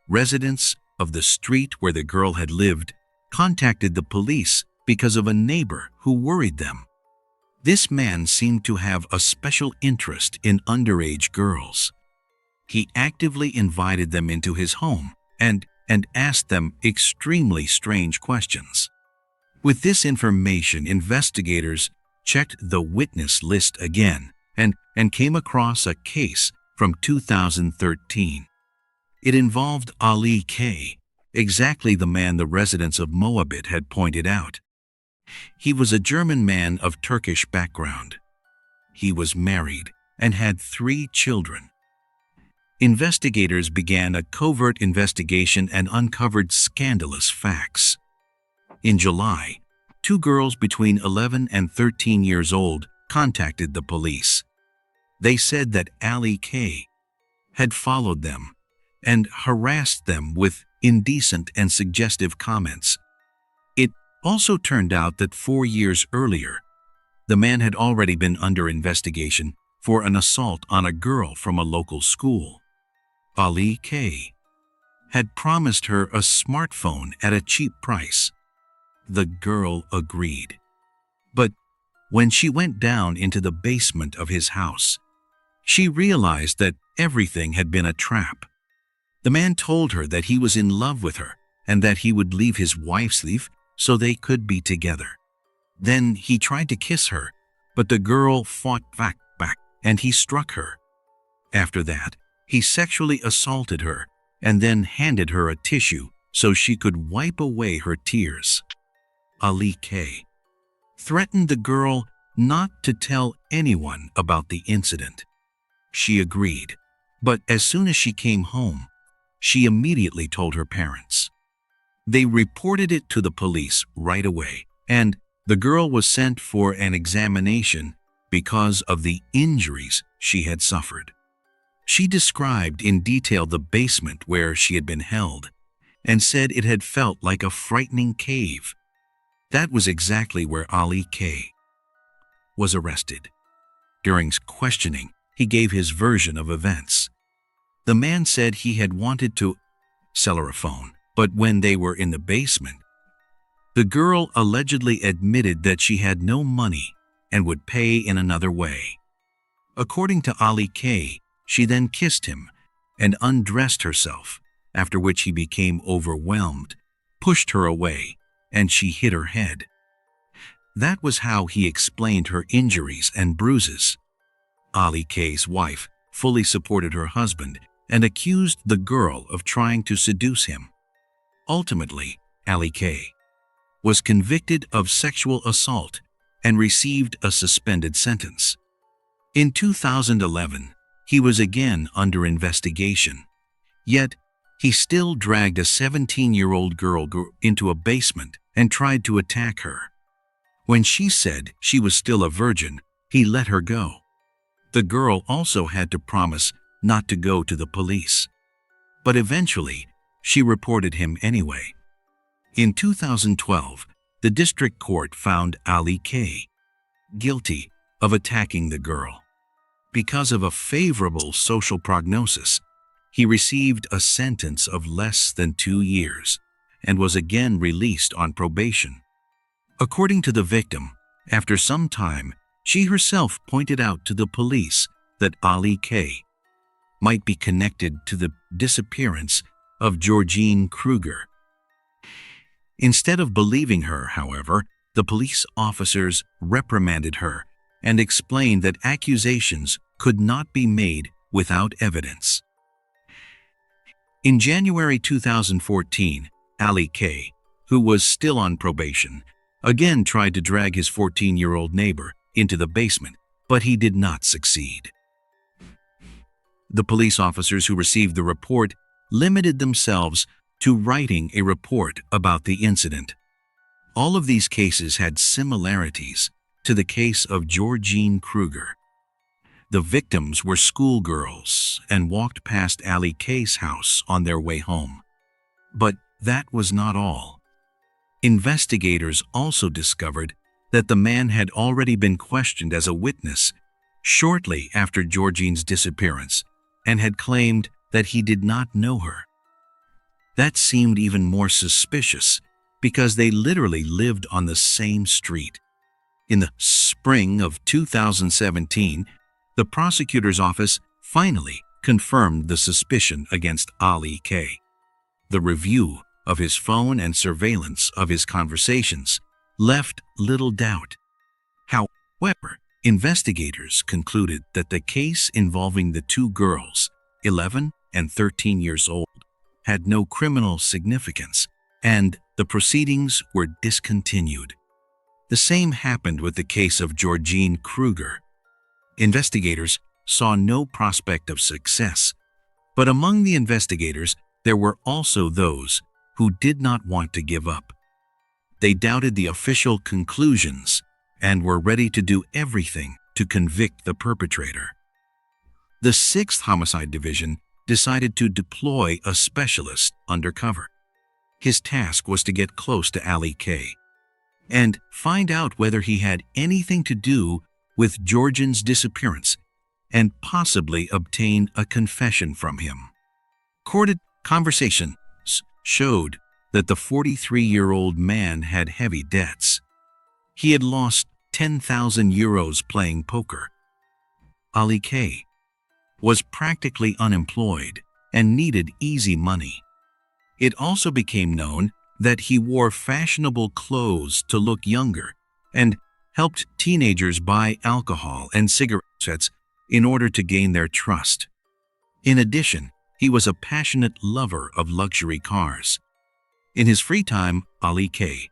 Residents of the street where the girl had lived contacted the police because of a neighbor who worried them. This man seemed to have a special interest in underage girls. He actively invited them into his home and asked them extremely strange questions. With this information, investigators checked the witness list again and came across a case from 2013. It involved Ali K., exactly the man the residents of Moabit had pointed out. He was a German man of Turkish background. He was married and had 3 children. Investigators began a covert investigation and uncovered scandalous facts. In July, two girls between 11 and 13 years old contacted the police. They said that Ali K. had followed them and harassed them with indecent and suggestive comments. It also turned out that 4 years earlier, the man had already been under investigation for an assault on a girl from a local school. Ali K. had promised her a smartphone at a cheap price. The girl agreed. But when she went down into the basement of his house, she realized that everything had been a trap. The man told her that he was in love with her and that he would leave his wife's life so they could be together. Then he tried to kiss her, but the girl fought back and he struck her. After that, he sexually assaulted her and then handed her a tissue so she could wipe away her tears. Ali K. threatened the girl not to tell anyone about the incident. She agreed, but as soon as she came home, she immediately told her parents. They reported it to the police right away, and the girl was sent for an examination because of the injuries she had suffered. She described in detail the basement where she had been held and said it had felt like a frightening cave. That was exactly where Ali K. was arrested. During questioning, he gave his version of events. The man said he had wanted to sell her a phone, but when they were in the basement, the girl allegedly admitted that she had no money and would pay in another way. According to Ali K., she then kissed him and undressed herself, after which he became overwhelmed, pushed her away, and she hit her head. That was how he explained her injuries and bruises. Ali K.'s wife fully supported her husband and accused the girl of trying to seduce him. Ultimately, Ali K. was convicted of sexual assault and received a suspended sentence. In 2011, he was again under investigation, yet he still dragged a 17-year-old girl into a basement and tried to attack her. When she said she was still a virgin, he let her go. The girl also had to promise not to go to the police, but eventually she reported him anyway. In 2012, the district court found Ali K. guilty of attacking the girl. Because of a favorable social prognosis, he received a sentence of less than 2 years and was again released on probation. According to the victim, after some time, she herself pointed out to the police that Ali K. might be connected to the disappearance of Georgine Kruger. Instead of believing her, however, the police officers reprimanded her and explained that accusations could not be made without evidence. In January 2014, Ali K., who was still on probation, again tried to drag his 14-year-old neighbor into the basement, but he did not succeed. The police officers who received the report limited themselves to writing a report about the incident. All of these cases had similarities to the case of Georgine Kruger. The victims were schoolgirls and walked past Ali K.'s house on their way home. But that was not all. Investigators also discovered that the man had already been questioned as a witness shortly after Georgine's disappearance and had claimed that he did not know her. That seemed even more suspicious because they literally lived on the same street. In the spring of 2017, the prosecutor's office finally confirmed the suspicion against Ali K. The review of his phone and surveillance of his conversations left little doubt. However, investigators concluded that the case involving the two girls, 11 and 13 years old, had no criminal significance, and the proceedings were discontinued. The same happened with the case of Georgine Kruger. Investigators saw no prospect of success, but among the investigators there were also those who did not want to give up. they doubted the official conclusions and were ready to do everything to convict the perpetrator. The 6th Homicide Division decided to deploy a specialist undercover. His task was to get close to Ali K. and find out whether he had anything to do with Georgian's disappearance and possibly obtain a confession from him. Recorded conversations showed that the 43-year-old man had heavy debts. He had lost 10,000 euros playing poker. Ali K. was practically unemployed and needed easy money. It also became known that he wore fashionable clothes to look younger and helped teenagers buy alcohol and cigarettes in order to gain their trust. In addition, he was a passionate lover of luxury cars. In his free time, Ali K.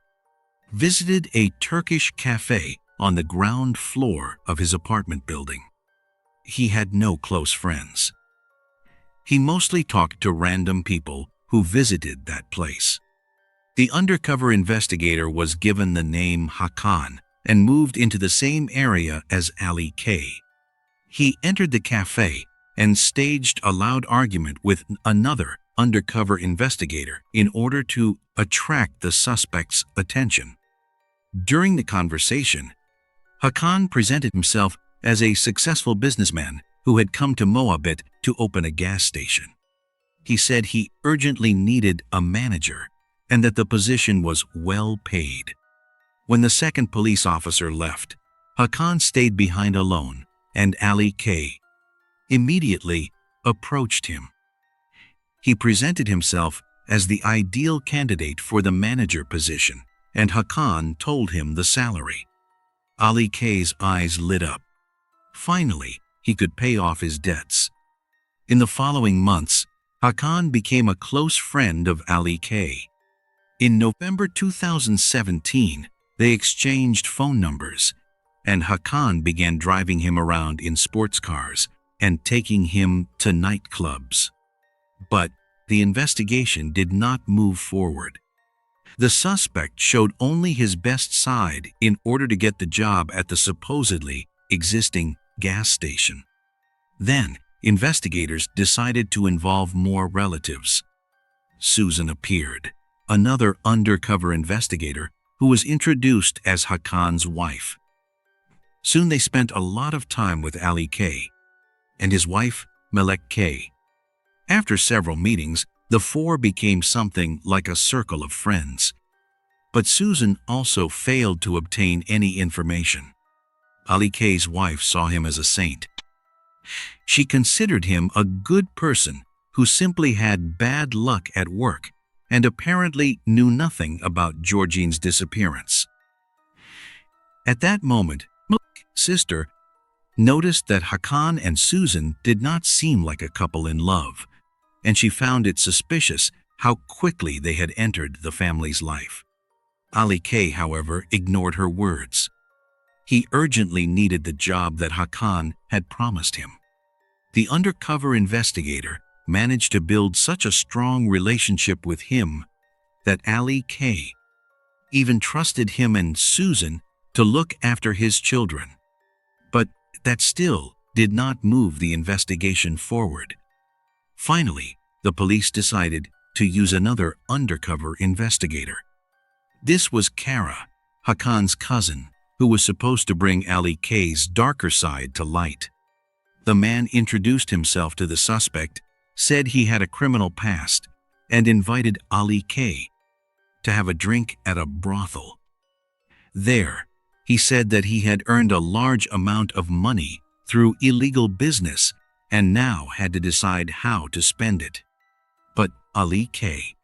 visited a Turkish cafe on the ground floor of his apartment building. He had no close friends. He mostly talked to random people who visited that place. The undercover investigator was given the name Hakan and moved into the same area as Ali K. He entered the cafe and staged a loud argument with another undercover investigator in order to attract the suspect's attention. During the conversation, Hakan presented himself as a successful businessman who had come to Moabit to open a gas station. He said he urgently needed a manager and that the position was well paid. When the second police officer left, Hakan stayed behind alone, and Ali K. immediately approached him. He presented himself as the ideal candidate for the manager position, and Hakan told him the salary. Ali K.'s eyes lit up. Finally, he could pay off his debts. In the following months, Hakan became a close friend of Ali K. In November 2017, they exchanged phone numbers, and Hakan began driving him around in sports cars and taking him to nightclubs. But the investigation did not move forward. The suspect showed only his best side in order to get the job at the supposedly existing gas station. Then, investigators decided to involve more relatives. Susan appeared, another undercover investigator who was introduced as Hakan's wife. Soon they spent a lot of time with Ali K. and his wife, Melek K. After several meetings, the four became something like a circle of friends. But Susan also failed to obtain any information. Ali K.'s wife saw him as a saint. She considered him a good person who simply had bad luck at work and apparently knew nothing about Georgine's disappearance. At that moment, Melek's sister noticed that Hakan and Susan did not seem like a couple in love, and she found it suspicious how quickly they had entered the family's life. Ali K., however, ignored her words. He urgently needed the job that Hakan had promised him. The undercover investigator managed to build such a strong relationship with him that Ali K. even trusted him and Susan to look after his children. But that still did not move the investigation forward. Finally, the police decided to use another undercover investigator. This was Kara, Hakan's cousin, who was supposed to bring Ali K.'s darker side to light. The man introduced himself to the suspect, said he had a criminal past, and invited Ali K. to have a drink at a brothel. There, he said that he had earned a large amount of money through illegal business and now had to decide how to spend it. But Ali K.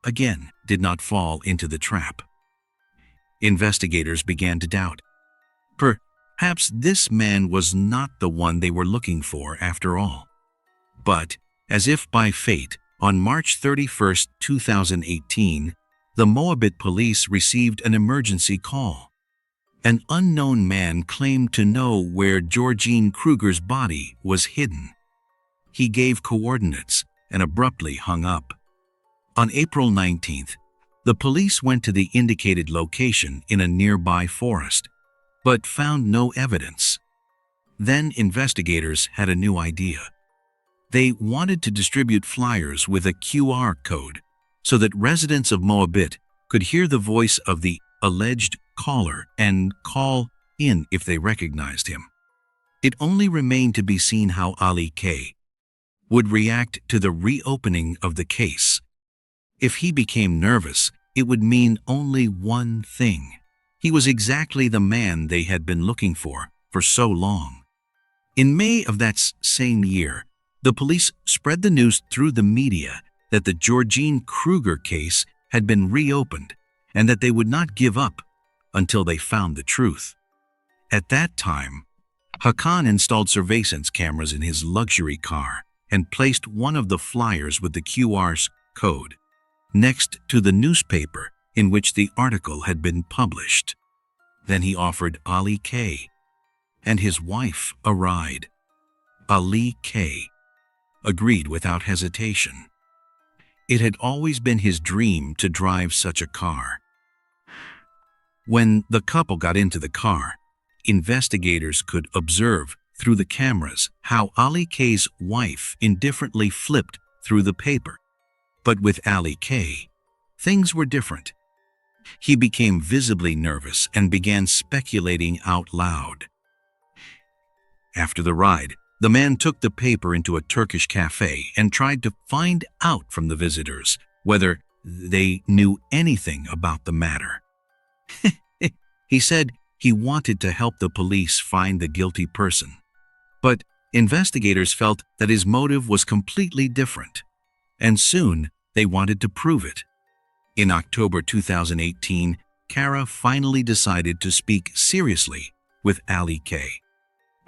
again did not fall into the trap. Investigators began to doubt. Perhaps this man was not the one they were looking for after all. But, as if by fate, on March 31, 2018, the Moabit police received an emergency call. An unknown man claimed to know where Georgine Kruger's body was hidden. He gave coordinates and abruptly hung up. On April 19th, The police went to the indicated location in a nearby forest, but found no evidence. Then investigators had a new idea. They wanted to distribute flyers with a QR code so that residents of Moabit could hear the voice of the alleged caller and call in if they recognized him. It only remained to be seen how Ali K. would react to the reopening of the case. If he became nervous, it would mean only one thing. He was exactly the man they had been looking for so long. In May of that same year, the police spread the news through the media that the Georgine Kruger case had been reopened and that they would not give up until they found the truth. At that time, Hakan installed surveillance cameras in his luxury car and placed one of the flyers with the QR code next to the newspaper in which the article had been published. Then he offered Ali K. and his wife a ride. Ali K. agreed without hesitation. It had always been his dream to drive such a car. When the couple got into the car, investigators could observe through the cameras how Ali K's wife indifferently flipped through the paper. But with Ali K, things were different. He became visibly nervous and began speculating out loud. After the ride, the man took the paper into a Turkish cafe and tried to find out from the visitors whether they knew anything about the matter. He said he wanted to help the police find the guilty person, but investigators felt that his motive was completely different, and soon they wanted to prove it. In October 2018, Kara finally decided to speak seriously with Ali K.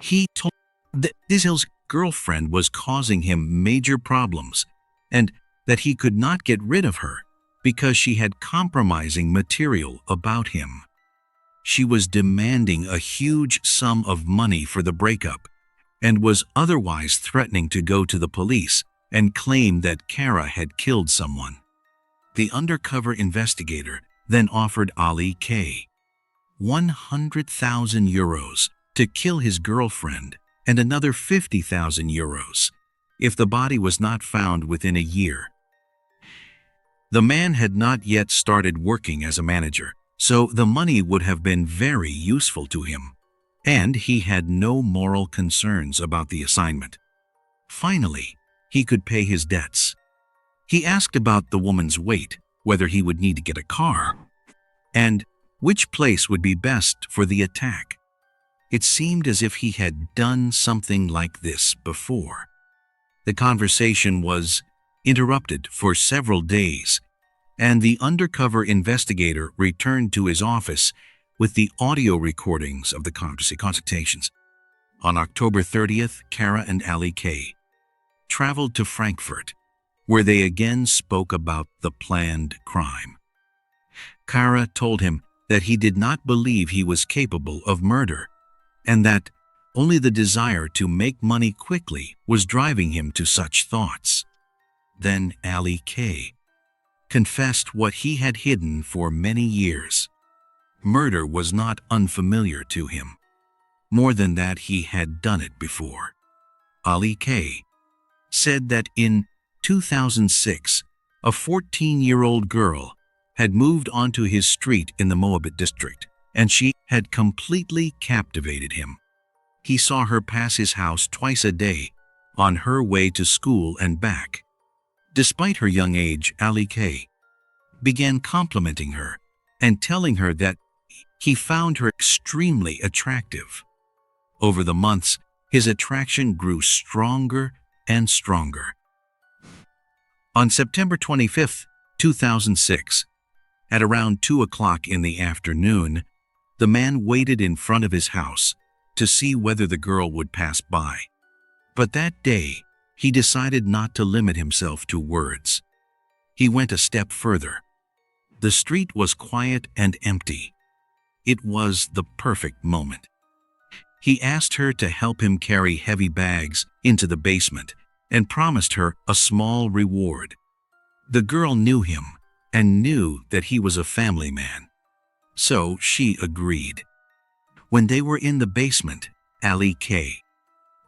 He told that his girlfriend was causing him major problems and that he could not get rid of her because she had compromising material about him. She was demanding a huge sum of money for the breakup and was otherwise threatening to go to the police and claim that Kara had killed someone. The undercover investigator then offered Ali K. 100,000 euros to kill his girlfriend and another 50,000 euros if the body was not found within a year. The man had not yet started working as a manager, so the money would have been very useful to him, and he had no moral concerns about the assignment. Finally, he could pay his debts. He asked about the woman's weight, whether he would need to get a car, and which place would be best for the attack. It seemed as if he had done something like this before. The conversation was interrupted for several days, and the undercover investigator returned to his office with the audio recordings of the consultations. On October 30th, Kara and Ali K. traveled to Frankfurt, where they again spoke about the planned crime. Kara told him that he did not believe he was capable of murder, and that only the desire to make money quickly was driving him to such thoughts. Then Ali K. confessed what he had hidden for many years. Murder was not unfamiliar to him. More than that, he had done it before. Ali K. said that in 2006, a 14-year-old girl had moved onto his street in the Moabit district, and she had completely captivated him. He saw her pass his house twice a day on her way to school and back. Despite her young age, Ali K. began complimenting her and telling her that he found her extremely attractive. Over the months, his attraction grew stronger and stronger. On September 25, 2006, at around 2 o'clock in the afternoon, the man waited in front of his house to see whether the girl would pass by. But that day, he decided not to limit himself to words. He went a step further. The street was quiet and empty. It was the perfect moment. He asked her to help him carry heavy bags into the basement and promised her a small reward. The girl knew him and knew that he was a family man. So she agreed. When they were in the basement, Ali K.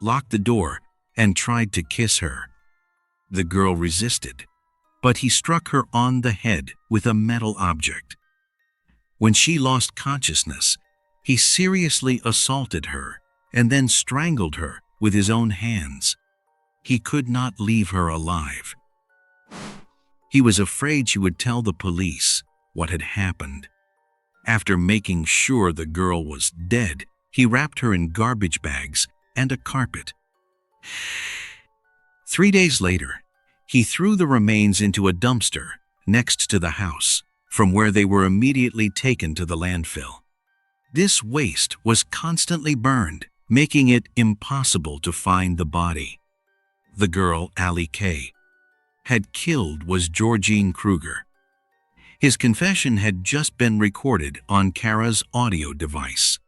locked the door and tried to kiss her. The girl resisted, but he struck her on the head with a metal object. When she lost consciousness, he seriously assaulted her and then strangled her with his own hands. He could not leave her alive. He was afraid she would tell the police what had happened. After making sure the girl was dead, he wrapped her in garbage bags and a carpet. 3 days later, he threw the remains into a dumpster next to the house, from where they were immediately taken to the landfill. This waste was constantly burned, making it impossible to find the body. The girl Ali K. had killed was Georgine Kruger. His confession had just been recorded on Kara's audio device.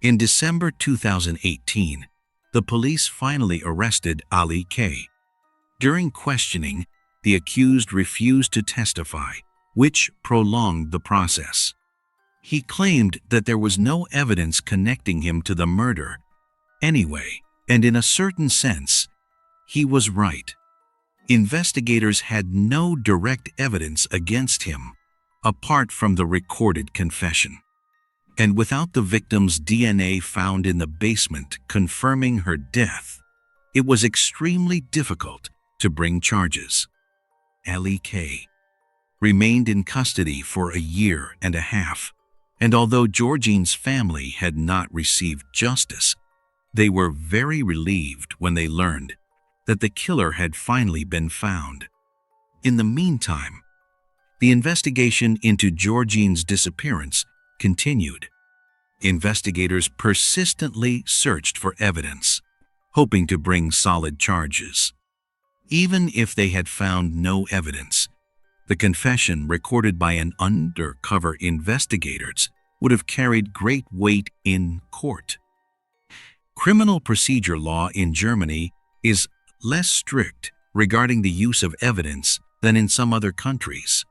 In December 2018, the police finally arrested Ali K. During questioning, the accused refused to testify, which prolonged the process. He claimed that there was no evidence connecting him to the murder anyway, and in a certain sense, he was right. Investigators had no direct evidence against him, apart from the recorded confession. And without the victim's DNA found in the basement confirming her death, it was extremely difficult to bring charges. Ali K. remained in custody for a year and a half, and although Georgine's family had not received justice, they were very relieved when they learned that the killer had finally been found. In the meantime, the investigation into Georgine's disappearance continued. Investigators persistently searched for evidence, hoping to bring solid charges. Even if they had found no evidence, the confession recorded by an undercover investigator would have carried great weight in court. Criminal procedure law in Germany is less strict regarding the use of evidence than in some other countries.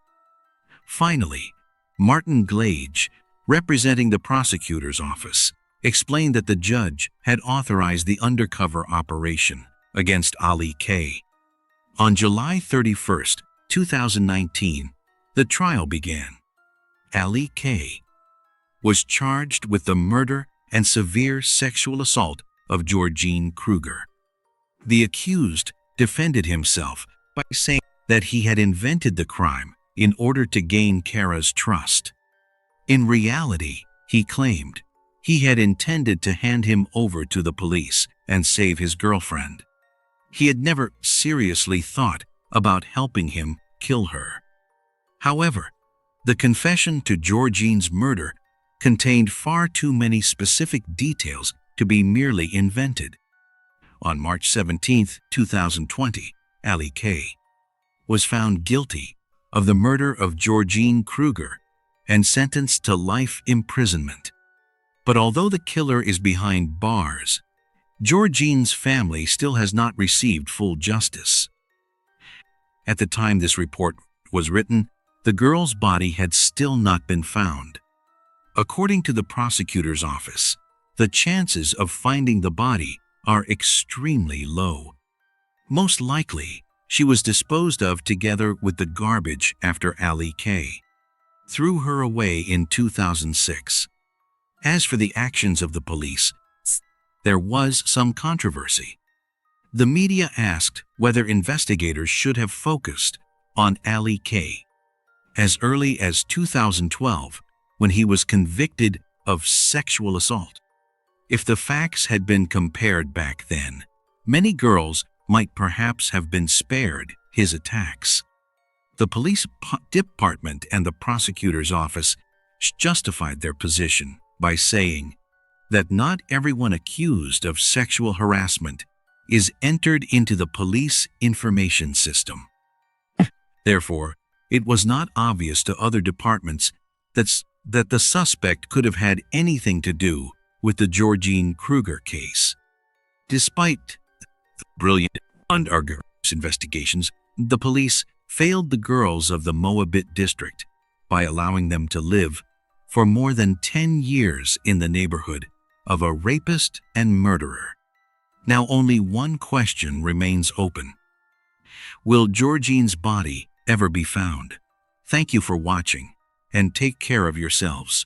Finally, Martin Glage, representing the prosecutor's office, explained that the judge had authorized the undercover operation against Ali K. On July 31, 2019, the trial began. Ali K. was charged with the murder and severe sexual assault of Georgine Kruger. The accused defended himself by saying that he had invented the crime in order to gain Kara's trust. In reality, he claimed he had intended to hand him over to the police and save his girlfriend. He had never seriously thought about helping him kill her. However, the confession to Georgine's murder contained far too many specific details to be merely invented. On March 17, 2020, Ali K. was found guilty of the murder of Georgine Kruger and sentenced to life imprisonment. But although the killer is behind bars, Georgine's family still has not received full justice. At the time this report was written, the girl's body had still not been found. According to the prosecutor's office, the chances of finding the body are extremely low. Most likely, she was disposed of together with the garbage after Ali K. threw her away in 2006. As for the actions of the police, there was some controversy. The media asked whether investigators should have focused on Ali K. as early as 2012, when he was convicted of sexual assault. If the facts had been compared back then, many girls might perhaps have been spared his attacks. The police department and the prosecutor's office justified their position by saying that not everyone accused of sexual harassment is entered into the police information system. Therefore, it was not obvious to other departments that the suspect could have had anything to do with the Georgine Kruger case. Despite brilliant undercover investigations, the police failed the girls of the Moabit district by allowing them to live for more than 10 years in the neighborhood of a rapist and murderer. Now only one question remains open. Will Georgine's body ever be found? Thank you for watching, and take care of yourselves.